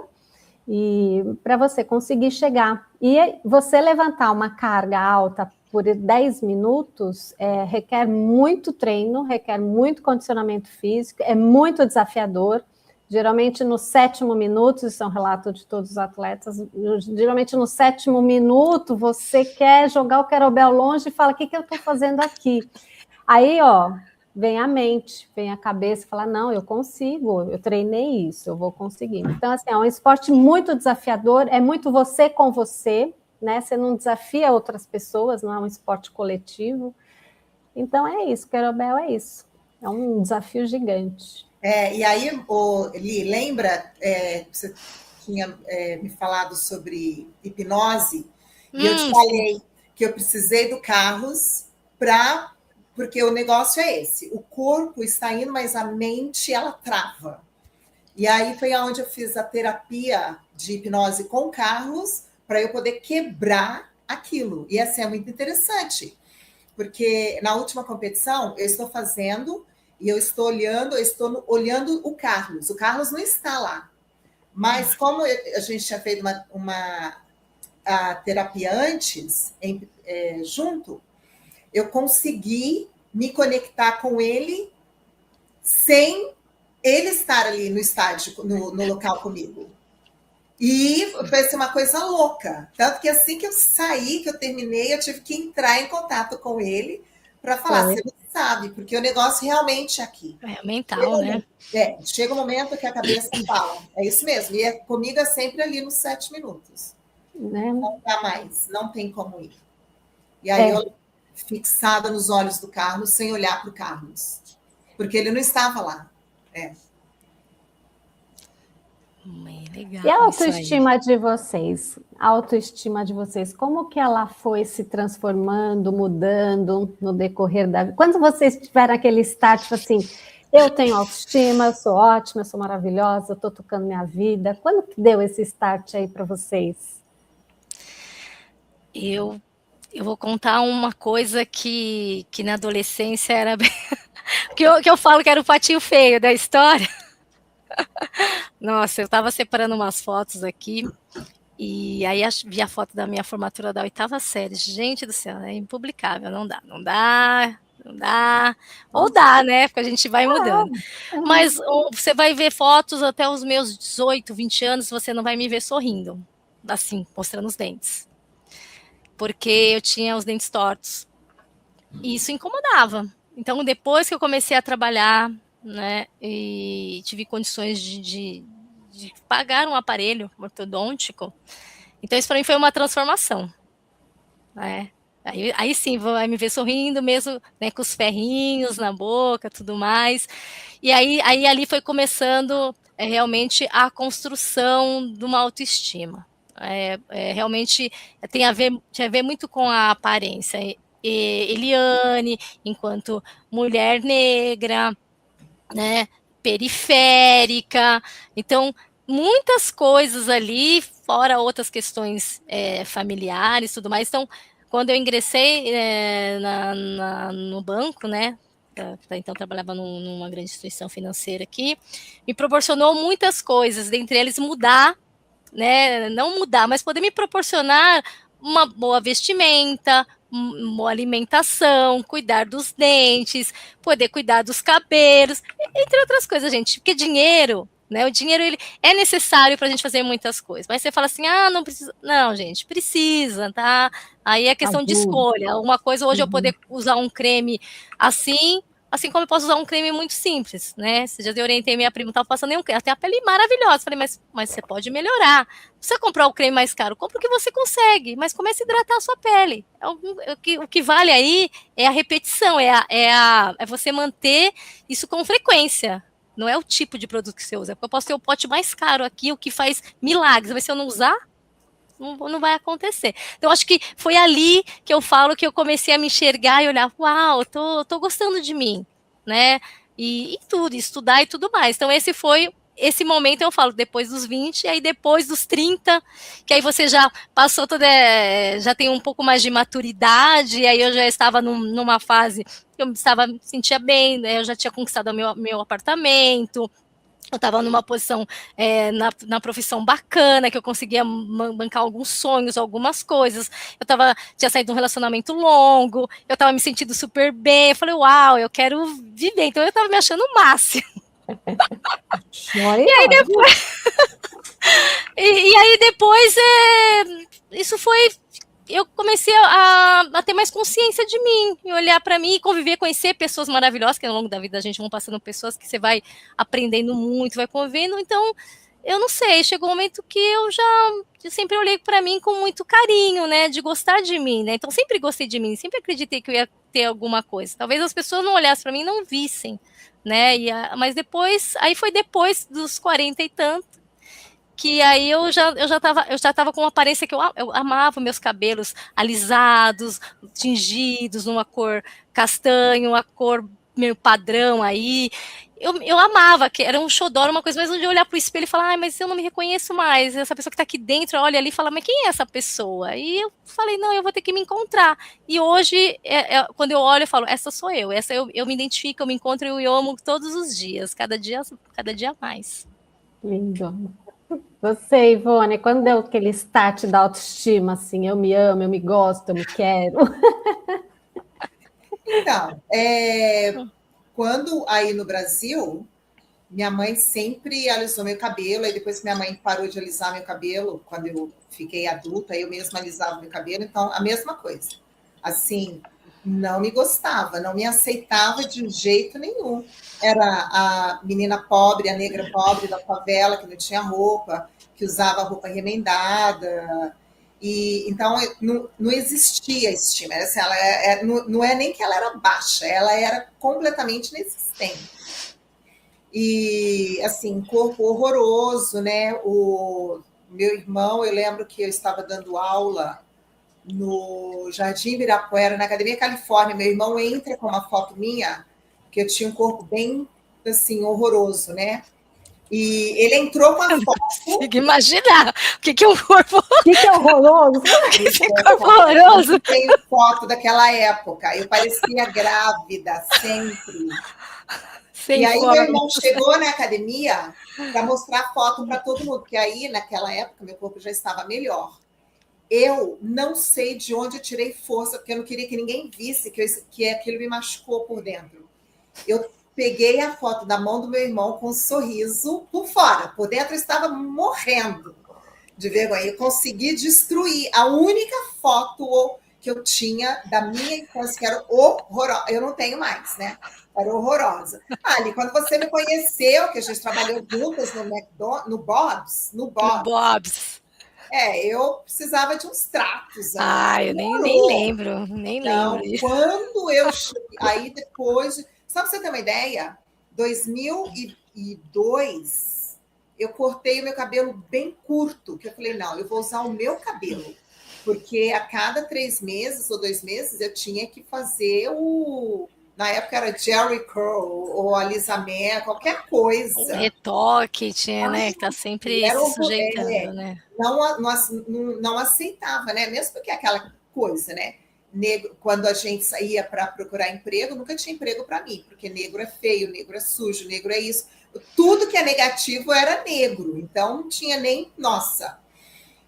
[SPEAKER 3] e para você conseguir chegar. E você levantar uma carga alta por 10 minutos requer muito treino, requer muito condicionamento físico, é muito desafiador. Geralmente no 7º minuto, isso é um relato de todos os atletas, geralmente no 7º minuto você quer jogar o kettlebell longe e fala, o que eu estou fazendo aqui? Aí, vem a mente, vem a cabeça e fala, não, eu consigo, eu treinei isso, eu vou conseguir. Então, assim, é um esporte muito desafiador, é muito você com você, né? Você não desafia outras pessoas, não é um esporte coletivo. Então, é isso, kettlebell é isso. É um desafio gigante.
[SPEAKER 2] E aí, Li, lembra, você tinha me falado sobre hipnose, e eu te falei que eu precisei do Carlos porque o negócio é esse, o corpo está indo, mas a mente, ela trava. E aí foi onde eu fiz a terapia de hipnose com o Carlos, para eu poder quebrar aquilo. E assim, é muito interessante, porque na última competição, eu estou fazendo, e eu estou olhando o Carlos não está lá. Mas como a gente tinha feito a terapia antes, junto, eu consegui me conectar com ele sem ele estar ali no estádio, no local comigo. E foi assim, uma coisa louca. Tanto que assim que eu saí, que eu terminei, eu tive que entrar em contato com ele para falar, você não sabe, porque o negócio realmente é aqui.
[SPEAKER 1] É mental, né?
[SPEAKER 2] Chega um momento que a cabeça fala, é isso mesmo. E comigo é sempre ali nos 7 minutos. Não dá mais, não tem como ir. E aí eu fixada nos olhos do Carlos, sem olhar para o Carlos, porque ele não estava lá.
[SPEAKER 1] Legal,
[SPEAKER 3] e a autoestima de vocês? A autoestima de vocês, como que ela foi se transformando, mudando no decorrer da vida? Quando vocês tiveram aquele start, assim, eu tenho autoestima, eu sou ótima, eu sou maravilhosa, eu estou tocando minha vida. Quando que deu esse start aí para vocês?
[SPEAKER 1] Eu vou contar uma coisa que na adolescência era que eu falo que era o patinho feio da história. Nossa, eu estava separando umas fotos aqui, e aí vi a foto da minha formatura da 8ª série. Gente do céu, é impublicável, não dá, não dá, não dá. Ou dá, né? Porque a gente vai mudando. Mas você vai ver fotos até os meus 18, 20 anos, você não vai me ver sorrindo, assim, mostrando os dentes. Porque eu tinha os dentes tortos. E isso incomodava. Então, depois que eu comecei a trabalhar, né, e tive condições de pagar um aparelho ortodôntico, então isso para mim foi uma transformação, né? Aí sim, vai me ver sorrindo mesmo, né, com os ferrinhos na boca, tudo mais. E aí ali foi começando realmente a construção de uma autoestima. Realmente tinha a ver muito com a aparência. Eliane, enquanto mulher negra, né, periférica, então muitas coisas ali, fora outras questões familiares, tudo mais. Então, quando eu ingressei no banco, né, então trabalhava numa grande instituição financeira aqui, me proporcionou muitas coisas, dentre eles mudar, né, não mudar, mas poder me proporcionar uma boa vestimenta, boa alimentação, cuidar dos dentes, poder cuidar dos cabelos, entre outras coisas, gente, porque dinheiro, né, o dinheiro ele é necessário para a gente fazer muitas coisas, mas você fala assim, não precisa, não, gente, precisa, tá? Aí é questão de escolha, uma coisa hoje eu poder usar um creme assim como eu posso usar um creme muito simples, né? Você já orientei minha prima, não estava passando nenhum creme, ela tem a pele maravilhosa. Falei, mas você pode melhorar. Se você comprar o creme mais caro, compra o que você consegue, mas comece a hidratar a sua pele. O que vale aí é a repetição, é você manter isso com frequência. Não é o tipo de produto que você usa, porque eu posso ter o pote mais caro aqui, o que faz milagres, mas se eu não usar, não vai acontecer. Então, acho que foi ali que eu falo que eu comecei a me enxergar e olhar, uau, tô gostando de mim, né? E tudo, estudar e tudo mais. Então, esse momento, eu falo, depois dos 20, e aí depois dos 30, que aí você já passou já tem um pouco mais de maturidade, e aí eu já estava numa fase que eu me sentia bem, né? Eu já tinha conquistado meu apartamento, eu estava numa posição na profissão bacana, que eu conseguia bancar alguns sonhos, algumas coisas. Tinha saído de um relacionamento longo, eu estava me sentindo super bem. Eu falei, uau, eu quero viver. Então eu estava me achando o máximo. E aí depois, e aí depois isso foi. Eu comecei a ter mais consciência de mim, e olhar para mim, e conviver, conhecer pessoas maravilhosas, que ao longo da vida a gente vão passando pessoas que você vai aprendendo muito, vai convivendo. Então, eu não sei, chegou um momento que eu sempre olhei para mim com muito carinho, né, de gostar de mim, né? Então, sempre gostei de mim, sempre acreditei que eu ia ter alguma coisa. Talvez as pessoas não olhassem para mim e não vissem, né? Mas aí foi depois dos 40 e tanto, que aí eu já tava com uma aparência que eu amava meus cabelos alisados, tingidos, numa cor castanho, uma cor meio padrão aí. Eu amava, que era um xodó, uma coisa, mas onde eu olhar pro espelho e falar, mas eu não me reconheço mais. Essa pessoa que tá aqui dentro olha ali e fala, mas quem é essa pessoa? E eu falei, não, eu vou ter que me encontrar. E hoje, quando eu olho, eu falo, essa sou eu, eu me identifico, eu me encontro e eu amo todos os dias, cada dia mais.
[SPEAKER 3] Lindo. Você, Ivone, quando deu aquele start da autoestima, assim, eu me amo, eu me gosto, eu me quero?
[SPEAKER 2] Então, quando aí no Brasil, minha mãe sempre alisou meu cabelo, aí depois que minha mãe parou de alisar meu cabelo, quando eu fiquei adulta, eu mesma alisava meu cabelo, então a mesma coisa. Assim, não me gostava, não me aceitava de jeito nenhum. Era a menina pobre, a negra pobre da favela, que não tinha roupa, que usava roupa remendada. E então não existia estima. Assim, não é nem que ela era baixa, ela era completamente inexistente. E assim, corpo horroroso, né? O meu irmão, eu lembro que eu estava dando aula no Jardim Ibirapuera, na Academia Califórnia. Meu irmão entra com uma foto minha, que eu tinha um corpo bem assim horroroso, né? E ele entrou com a foto.
[SPEAKER 1] Consigo imaginar o que é um corpo.
[SPEAKER 3] O que é horroroso?
[SPEAKER 1] Esse corpo horroroso.
[SPEAKER 2] Tem foto daquela época. Eu parecia grávida, sempre.
[SPEAKER 1] Sem
[SPEAKER 2] e aí,
[SPEAKER 1] forma.
[SPEAKER 2] meu irmão chegou na academia para mostrar foto para todo mundo, porque aí, naquela época, meu corpo já estava melhor. Eu não sei de onde eu tirei força, porque eu não queria que ninguém visse que aquilo me machucou por dentro. Eu peguei a foto da mão do meu irmão com um sorriso por fora. Por dentro eu estava morrendo de vergonha. Eu consegui destruir a única foto que eu tinha da minha infância, que era horrorosa. Eu não tenho mais, né? Era horrorosa. Ali, quando você me conheceu, que a gente trabalhou juntas no Bob's.
[SPEAKER 1] No Bob's.
[SPEAKER 2] Eu precisava de uns tratos.
[SPEAKER 1] Eu nem lembro, nem lembro.
[SPEAKER 2] Quando eu cheguei, aí depois, só para você ter uma ideia, 2002, eu cortei o meu cabelo bem curto, que eu falei, não, eu vou usar o meu cabelo, porque a cada 3 meses ou 2 meses eu tinha que fazer na época era Jerry Curl ou alisamento, qualquer coisa.
[SPEAKER 1] O retoque tinha, né? Que tá sempre se sujeitando, né?
[SPEAKER 2] Não aceitava, né? Mesmo porque aquela coisa, né? Negro, quando a gente saía para procurar emprego, nunca tinha emprego para mim, porque negro é feio, negro é sujo, negro é isso. Tudo que é negativo era negro, então não tinha nem nossa.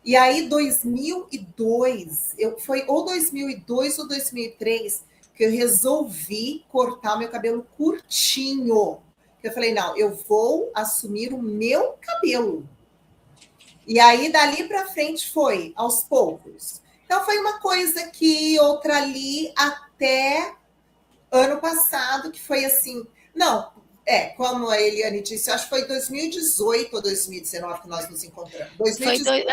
[SPEAKER 2] E aí, 2002, foi ou 2002 ou 2003 que eu resolvi cortar o meu cabelo curtinho. Eu falei, não, eu vou assumir o meu cabelo. E aí, dali para frente, foi aos poucos. Então, foi uma coisa aqui, outra ali, até ano passado, que foi assim... Não, como a Eliane disse, eu acho que foi 2018 ou 2019 que nós nos encontramos.
[SPEAKER 1] Acho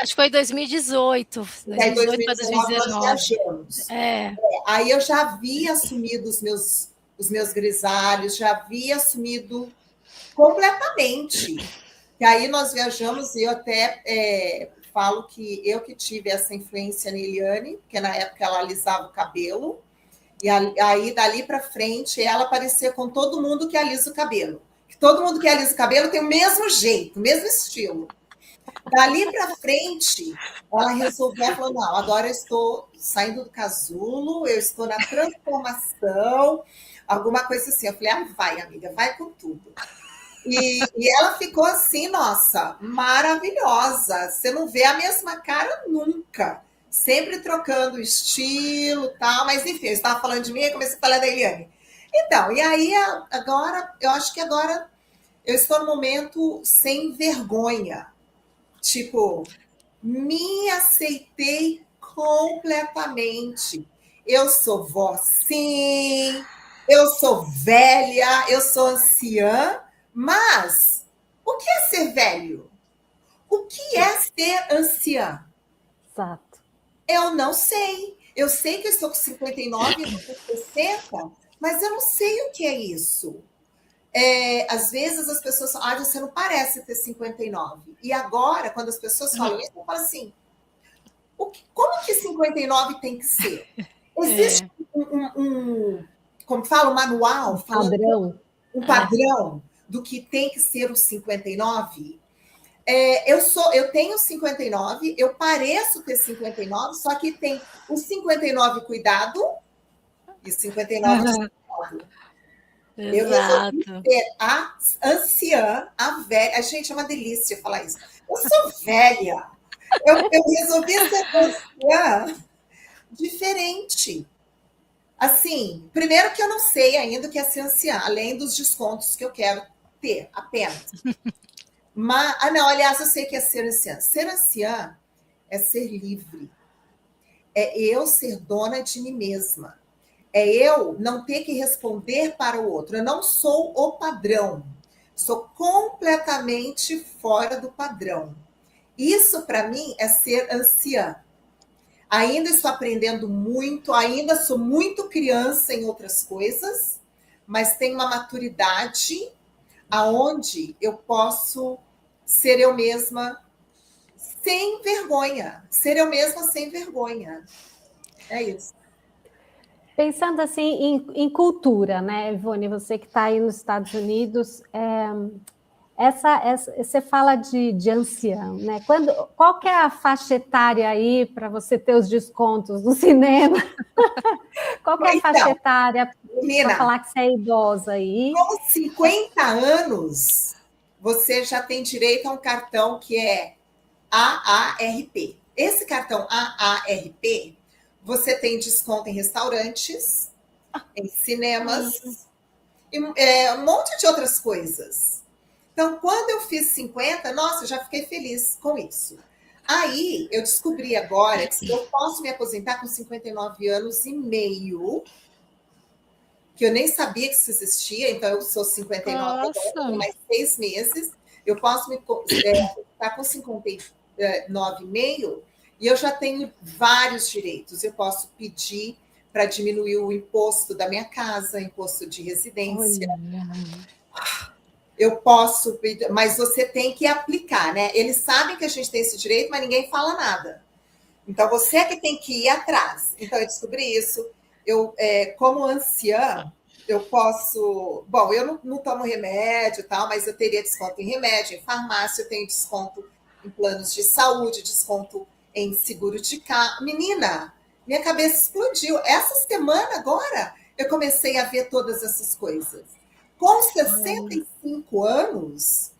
[SPEAKER 1] que foi 2018. 2018 para 2019.
[SPEAKER 2] Nós viajamos. Aí eu já havia assumido os meus grisalhos, já havia assumido completamente. E aí nós viajamos e eu até falo que eu que tive essa influência na Eliane, porque na época ela alisava o cabelo, e aí dali para frente ela parecia com todo mundo que alisa o cabelo. Todo mundo que alisa o cabelo tem o mesmo jeito, o mesmo estilo. Dali para frente, ela resolveu, ela falou, não, agora eu estou saindo do casulo, eu estou na transformação, alguma coisa assim. Eu falei, vai, amiga, vai com tudo. E ela ficou assim, nossa, maravilhosa. Você não vê a mesma cara nunca. Sempre trocando estilo e tal. Mas, enfim, eu estava falando de mim e comecei a falar da Eliane. Então, e aí, agora, eu acho que agora eu estou no momento sem vergonha. Tipo, me aceitei completamente. Eu sou vó, sim. Eu sou velha, eu sou anciã. Mas o que é ser velho? O que é ser anciã?
[SPEAKER 3] Exato.
[SPEAKER 2] Eu não sei. Eu sei que eu estou com 59, 60, mas eu não sei o que é isso. Às vezes as pessoas falam, você não parece ter 59. E agora, quando as pessoas falam isso, eu falo assim, como que 59 tem que ser? Existe como fala, um manual?
[SPEAKER 3] Padrão.
[SPEAKER 2] Um padrão do que tem que ser o 59? Eu tenho 59, eu pareço ter 59, só que tem o 59 cuidado e 59 cuidado. Eu resolvi ser a anciã, a velha. Gente, é uma delícia falar isso. Eu sou velha. Eu resolvi ser anciã diferente. Assim, primeiro que eu não sei ainda o que é ser anciã, além dos descontos que eu quero ter, apenas. Mas, não, aliás, eu sei que é ser anciã. Ser anciã é ser livre. É eu ser dona de mim mesma. É eu não ter que responder para o outro. Eu não sou o padrão. Sou completamente fora do padrão. Isso, para mim, é ser anciã. Ainda estou aprendendo muito, ainda sou muito criança em outras coisas, mas tenho uma maturidade aonde eu posso ser eu mesma sem vergonha. Ser eu mesma sem vergonha. É isso.
[SPEAKER 3] Pensando assim em cultura, né, Ivone? Você que está aí nos Estados Unidos, Você fala de ancião, né? Qual que é a faixa etária aí para você ter os descontos no cinema? Qual que é a faixa etária para falar que você é idosa aí?
[SPEAKER 2] Com 50 anos, você já tem direito a um cartão que é AARP. Esse cartão AARP, você tem desconto em restaurantes, em cinemas, e um monte de outras coisas. Então, quando eu fiz 50, nossa, eu já fiquei feliz com isso. Aí, eu descobri agora que eu posso me aposentar com 59 anos e meio, que eu nem sabia que isso existia, então eu sou 59 agora, mais 6 meses, eu posso me aposentar com 59,5 e eu já tenho vários direitos. Eu posso pedir para diminuir o imposto da minha casa, imposto de residência. Eu posso, mas você tem que aplicar, né? Eles sabem que a gente tem esse direito, mas ninguém fala nada. Então, você é que tem que ir atrás. Então, eu descobri isso. Eu, como anciã, eu posso... Bom, eu não tomo remédio e tal, mas eu teria desconto em remédio, em farmácia, eu tenho desconto em planos de saúde, desconto em seguro de carro. Menina, minha cabeça explodiu. Essa semana, agora, eu comecei a ver todas essas coisas. Com 65 anos,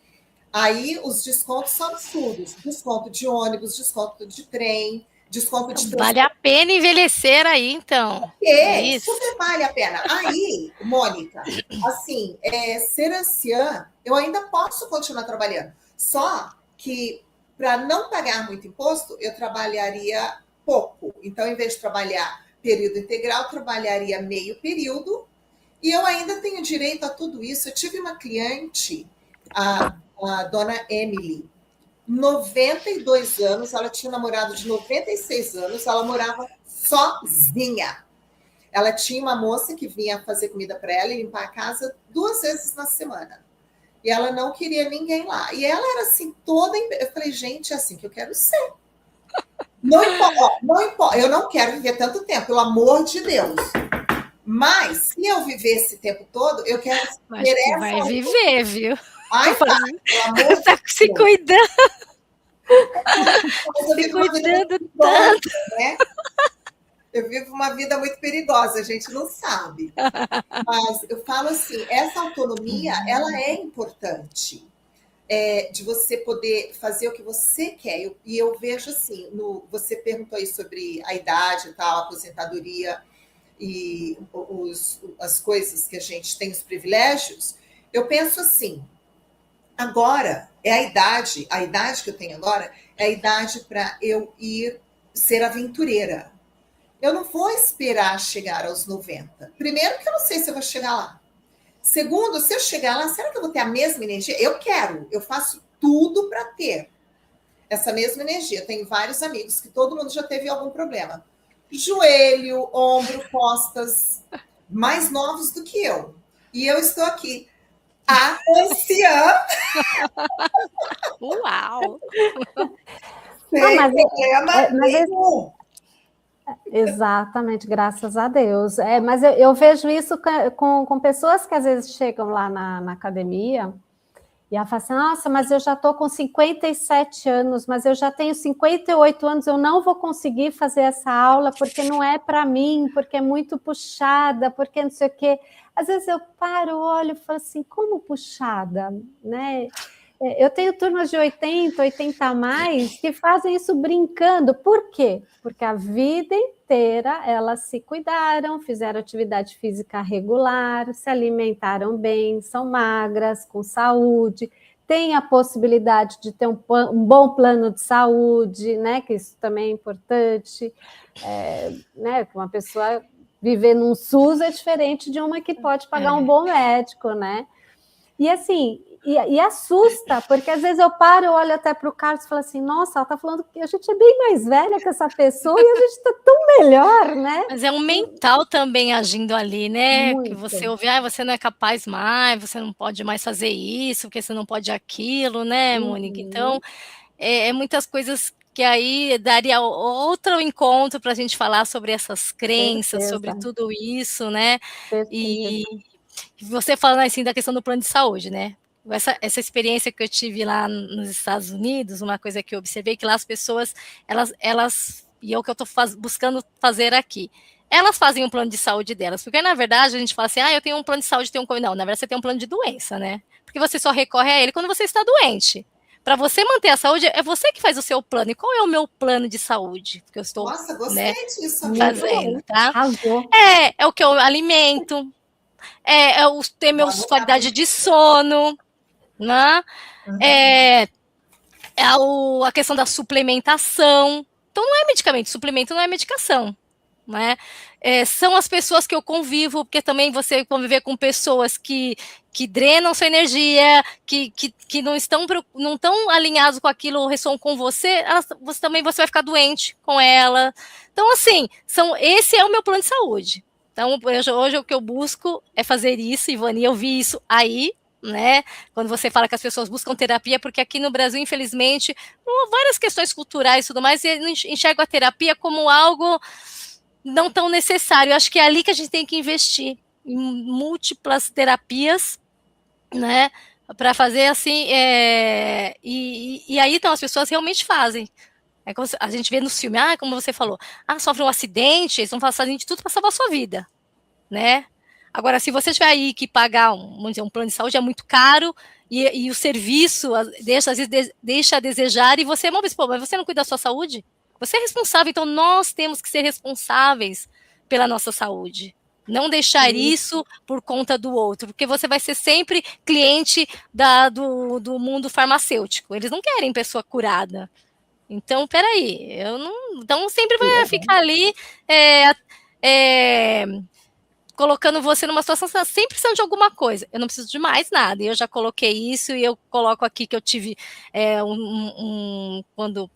[SPEAKER 2] aí os descontos são absurdos. Desconto de ônibus, desconto de trem, desconto de...
[SPEAKER 1] Vale a pena envelhecer aí, então.
[SPEAKER 2] Isso. Super vale a pena. Aí, Mônica, assim, ser anciã, eu ainda posso continuar trabalhando. Só que, para não pagar muito imposto, eu trabalharia pouco. Então, em vez de trabalhar período integral, eu trabalharia meio período. E eu ainda tenho direito a tudo isso. Eu tive uma cliente, a dona Emily, 92 anos, ela tinha um namorado de 96 anos, ela morava sozinha. Ela tinha uma moça que vinha fazer comida para ela e limpar a casa 2 vezes na semana. E ela não queria ninguém lá. E ela era assim, toda... Eu falei, gente, é assim que eu quero ser. Não importa, eu não quero viver tanto tempo, pelo amor de Deus. Mas, se eu viver esse tempo todo, eu quero
[SPEAKER 1] ter essa... Vai viver, viu?
[SPEAKER 2] Ai, tá, pelo amor
[SPEAKER 1] tá se cuidando. Se cuidando tanto.
[SPEAKER 2] Né? Eu vivo uma vida muito perigosa, a gente não sabe. Mas eu falo assim, essa autonomia, ela é importante. De você poder fazer o que você quer. E eu vejo assim, você perguntou aí sobre a idade e tal, a aposentadoria... e as coisas que a gente tem, os privilégios, eu penso assim, agora é a idade que eu tenho agora é a idade para eu ir ser aventureira. Eu não vou esperar chegar aos 90. Primeiro, que eu não sei se eu vou chegar lá. Segundo, se eu chegar lá, será que eu vou ter a mesma energia? Eu faço tudo para ter essa mesma energia. Eu tenho vários amigos que todo mundo já teve algum problema. Joelho, ombro, costas, mais novos do que eu. E eu estou aqui, a anciã.
[SPEAKER 1] Uau!
[SPEAKER 2] Sem problema nenhum.
[SPEAKER 3] Exatamente, graças a Deus. Mas eu vejo isso com pessoas que às vezes chegam lá na academia e ela fala assim, nossa, mas eu já estou com 57 anos, mas eu já tenho 58 anos, eu não vou conseguir fazer essa aula porque não é para mim, porque é muito puxada, porque não sei o quê. Às vezes eu paro, olho e falo assim, como puxada? Né? Eu tenho turmas de 80 a mais, que fazem isso brincando. Por quê? Porque a vida inteira elas se cuidaram, fizeram atividade física regular, se alimentaram bem, são magras, com saúde, têm a possibilidade de ter um bom plano de saúde, né? Que isso também é importante. Né? Uma pessoa viver num SUS é diferente de uma que pode pagar um bom médico, né? E assim... E assusta, porque às vezes eu paro, eu olho até para o Carlos e falo assim, nossa, ela está falando que a gente é bem mais velha que essa pessoa e a gente está tão melhor, né?
[SPEAKER 1] Mas é um mental também agindo ali, né?
[SPEAKER 3] Muito.
[SPEAKER 1] Que você ouve, você não é capaz mais, você não pode mais fazer isso, porque você não pode aquilo, né, Mônica? Então, é muitas coisas que aí daria outro encontro para a gente falar sobre essas crenças, sobre tudo isso, né? E você falando assim da questão do plano de saúde, né? essa experiência que eu tive lá nos Estados Unidos, uma coisa que eu observei, que lá as pessoas, elas e é o que eu estou buscando fazer aqui, elas fazem um plano de saúde delas, porque na verdade a gente fala assim, eu tenho um plano de saúde, não, na verdade você tem um plano de doença, né? Porque você só recorre a ele quando você está doente. Para você manter a saúde, é você que faz o seu plano. E qual é o meu plano de saúde? Porque eu estou,
[SPEAKER 2] Nossa, gostei disso,
[SPEAKER 1] fazendo, tá?
[SPEAKER 3] Arrasou.
[SPEAKER 1] É o que eu alimento, ter minha qualidade de sono, né? A questão da suplementação. Então, não é medicamento, suplemento não é medicação. Né? São as pessoas que eu convivo, porque também você conviver com pessoas que drenam sua energia, que não estão alinhados com aquilo, ressoam com você, você vai ficar doente com ela. Então, assim, esse é o meu plano de saúde. Então, hoje o que eu busco é fazer isso, Ivani, eu vi isso aí, né? Quando você fala que as pessoas buscam terapia, porque aqui no Brasil, infelizmente, várias questões culturais e tudo mais, enxergam a terapia como algo não tão necessário. Eu acho que é ali que a gente tem que investir, em múltiplas terapias, né, para fazer assim, e aí então as pessoas realmente fazem. A gente vê no filme, como você falou, sofre um acidente, eles vão fazendo de tudo para salvar a sua vida, né? Agora, se você tiver aí que pagar vamos dizer, um plano de saúde, é muito caro, e o serviço às vezes deixa a desejar, e você, mas você não cuida da sua saúde? Você é responsável, então nós temos que ser responsáveis pela nossa saúde. Não deixar isso por conta do outro, porque você vai ser sempre cliente do mundo farmacêutico. Eles não querem pessoa curada. Então, peraí, então sempre vai ficar ali colocando você numa situação que você sempre precisando de alguma coisa. Eu não preciso de mais nada. Eu já coloquei isso e eu coloco aqui que eu tive quando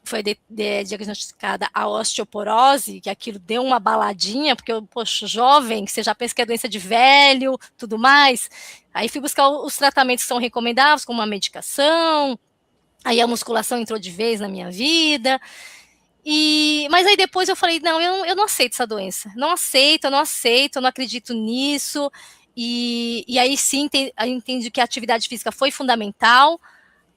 [SPEAKER 1] foi diagnosticada a osteoporose, que aquilo deu uma baladinha, porque eu, jovem, que você já pensa que é doença de velho, tudo mais. Aí fui buscar os tratamentos que são recomendáveis, como uma medicação, aí a musculação entrou de vez na minha vida. Mas aí depois eu falei, não, eu não aceito essa doença. Não aceito, eu não acredito nisso. E aí sim, eu entendi que a atividade física foi fundamental,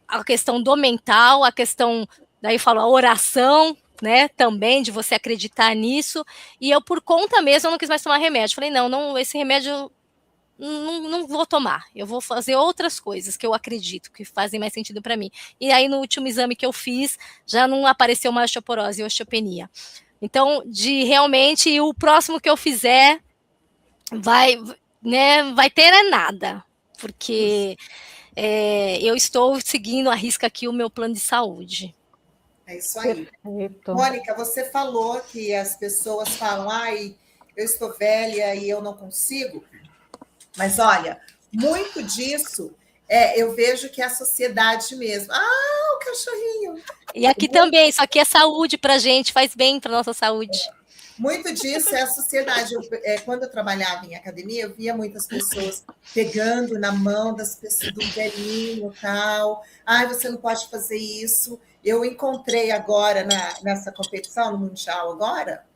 [SPEAKER 1] a questão do mental, a questão, daí falo, a oração, né, também, de você acreditar nisso, e eu, por conta mesmo, eu não quis mais tomar remédio, falei, não, esse remédio, não vou tomar, eu vou fazer outras coisas que eu acredito, que fazem mais sentido para mim, e aí no último exame que eu fiz, já não apareceu mais osteoporose e osteopenia, então, realmente, o próximo que eu fizer, vai ter nada, porque eu estou seguindo à risca aqui o meu plano de saúde.
[SPEAKER 2] É isso aí. Perfeito. Mônica, você falou que as pessoas falam, eu estou velha e eu não consigo. Mas olha, muito disso eu vejo que é a sociedade mesmo. O cachorrinho!
[SPEAKER 1] E aqui também, isso aqui é saúde para a gente, faz bem para nossa saúde.
[SPEAKER 2] Muito disso é a sociedade. Quando eu trabalhava em academia, eu via muitas pessoas pegando na mão das pessoas, do velhinho, tal. Você não pode fazer isso. Eu encontrei agora, nessa competição, no Mundial agora,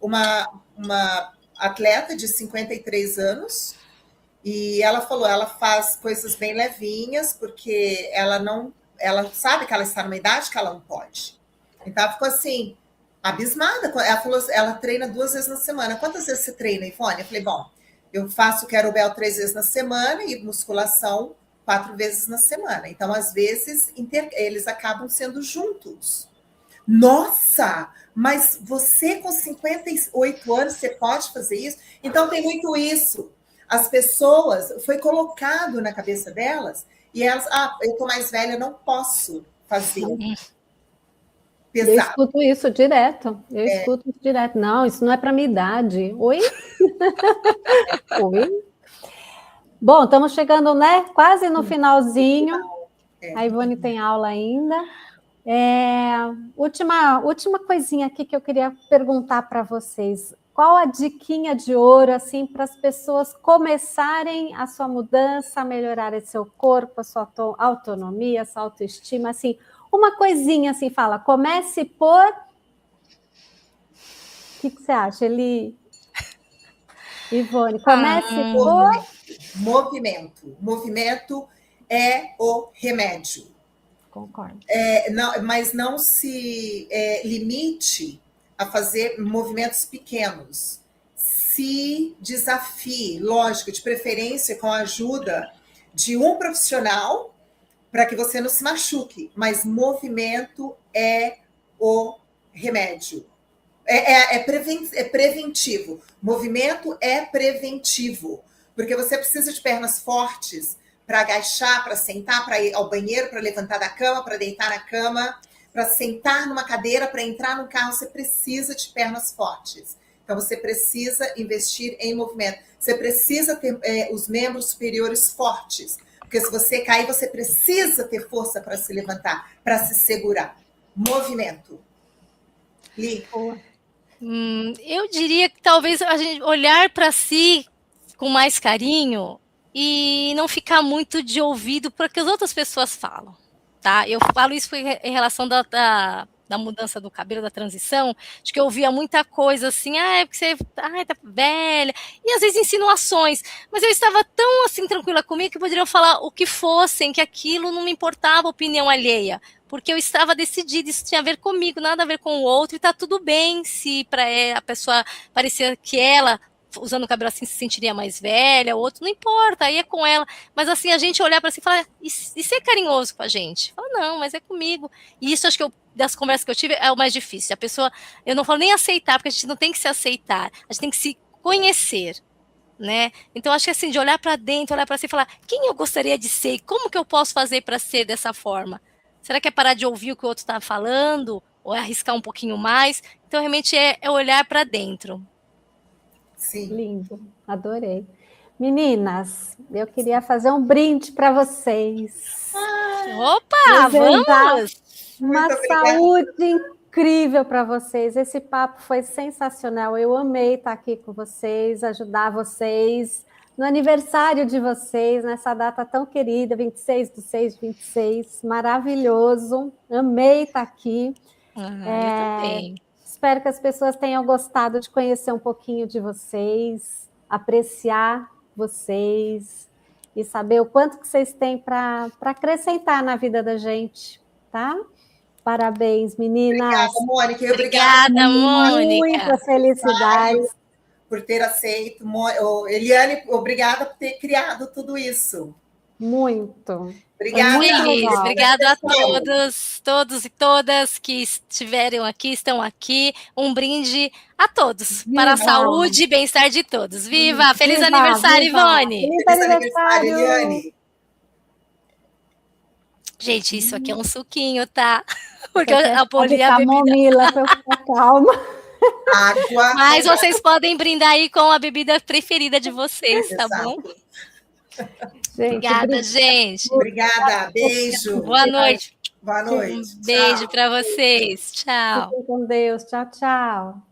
[SPEAKER 2] uma atleta de 53 anos, e ela falou, ela faz coisas bem levinhas, porque ela sabe que ela está numa idade que ela não pode. Então, ela ficou assim, abismada. Ela falou, ela treina 2 vezes na semana. Quantas vezes você treina, Ivone? Eu falei, bom, eu faço kettlebell 3 vezes na semana e musculação 4 vezes na semana. Então, às vezes, eles acabam sendo juntos. Nossa, mas você com 58 anos, você pode fazer isso? Então, tem muito isso. As pessoas, foi colocado na cabeça delas, e elas, eu estou mais velha, não posso fazer.
[SPEAKER 3] Pesado. Eu escuto isso direto. Escuto isso direto. Não, isso não é para minha idade. Oi? Oi? Bom, estamos chegando, né? Quase no finalzinho. A Ivone tem aula ainda. Última coisinha aqui que eu queria perguntar para vocês. Qual a diquinha de ouro, assim, para as pessoas começarem a sua mudança, melhorarem seu corpo, a sua autonomia, a sua autoestima, assim, uma coisinha assim, fala, comece por... O que você acha, Eli? Ivone, comece por...
[SPEAKER 2] Movimento. Movimento é o remédio.
[SPEAKER 3] Concordo.
[SPEAKER 2] Mas não se limite a fazer movimentos pequenos. Se desafie, lógico, de preferência com a ajuda de um profissional, para que você não se machuque, mas movimento é o remédio. É preventivo. Movimento é preventivo, porque você precisa de pernas fortes para agachar, para sentar, para ir ao banheiro, para levantar da cama, para deitar na cama, para sentar numa cadeira, para entrar no carro. Você precisa de pernas fortes. Então, você precisa investir em movimento. Você precisa ter os membros superiores fortes, porque se você cair, você precisa ter força para se levantar, para se segurar. Movimento. Li.
[SPEAKER 1] Eu diria que talvez a gente olhar para si com mais carinho e não ficar muito de ouvido para o que as outras pessoas falam, tá? Eu falo isso em relação da mudança do cabelo, da transição, de que eu ouvia muita coisa assim, é porque você tá velha, e às vezes insinuações, mas eu estava tão assim tranquila comigo que poderiam falar o que fossem, que aquilo não me importava a opinião alheia, porque eu estava decidida, isso tinha a ver comigo, nada a ver com o outro, e tá tudo bem se para a pessoa parecer que ela, usando o cabelo assim, se sentiria mais velha, o outro, não importa, aí é com ela, mas assim, a gente olhar para si e falar, e ser carinhoso com a gente? Fala, não, mas é comigo, e isso acho que das conversas que eu tive é o mais difícil, a pessoa, eu não falo nem aceitar, porque a gente não tem que se aceitar, a gente tem que se conhecer, né? Então acho que assim, de olhar para dentro, olhar para si e falar, quem eu gostaria de ser, como que eu posso fazer para ser dessa forma? Será que é parar de ouvir o que o outro está falando? Ou é arriscar um pouquinho mais? Então, realmente, é olhar para dentro.
[SPEAKER 2] Sim.
[SPEAKER 3] Lindo, adorei. Meninas, eu queria fazer um brinde para vocês.
[SPEAKER 1] Opa, vamos!
[SPEAKER 3] Uma saúde incrível para vocês. Esse papo foi sensacional. Eu amei estar aqui com vocês, ajudar vocês no aniversário de vocês, nessa data tão querida, 26/6/26, maravilhoso, amei estar aqui.
[SPEAKER 1] Eu também.
[SPEAKER 3] Espero que as pessoas tenham gostado de conhecer um pouquinho de vocês, apreciar vocês e saber o quanto que vocês têm para acrescentar na vida da gente, tá? Parabéns, meninas.
[SPEAKER 2] Obrigada, Mônica.
[SPEAKER 1] Obrigada, Mônica.
[SPEAKER 3] Muita felicidade.
[SPEAKER 2] Por ter aceito. Eliane, obrigada por ter criado tudo isso.
[SPEAKER 3] Muito.
[SPEAKER 2] Obrigada.
[SPEAKER 1] Obrigada a todos e todas que estiveram aqui, estão aqui. Um brinde a todos, para a saúde e bem-estar de todos. Viva! Feliz aniversário, Ivone!
[SPEAKER 3] Feliz aniversário,
[SPEAKER 2] Eliane!
[SPEAKER 1] Gente, isso aqui é um suquinho, tá? Porque a Poli a
[SPEAKER 3] camomila, para eu ficar calma.
[SPEAKER 2] Água.
[SPEAKER 1] Mas vocês podem brindar aí com a bebida preferida de vocês, tá bom?
[SPEAKER 3] Gente,
[SPEAKER 1] obrigada, gente.
[SPEAKER 2] Obrigada, beijo.
[SPEAKER 1] Boa noite.
[SPEAKER 2] Boa noite.
[SPEAKER 1] Um beijo para vocês. Tchau.
[SPEAKER 3] Fiquem com Deus. Tchau, tchau.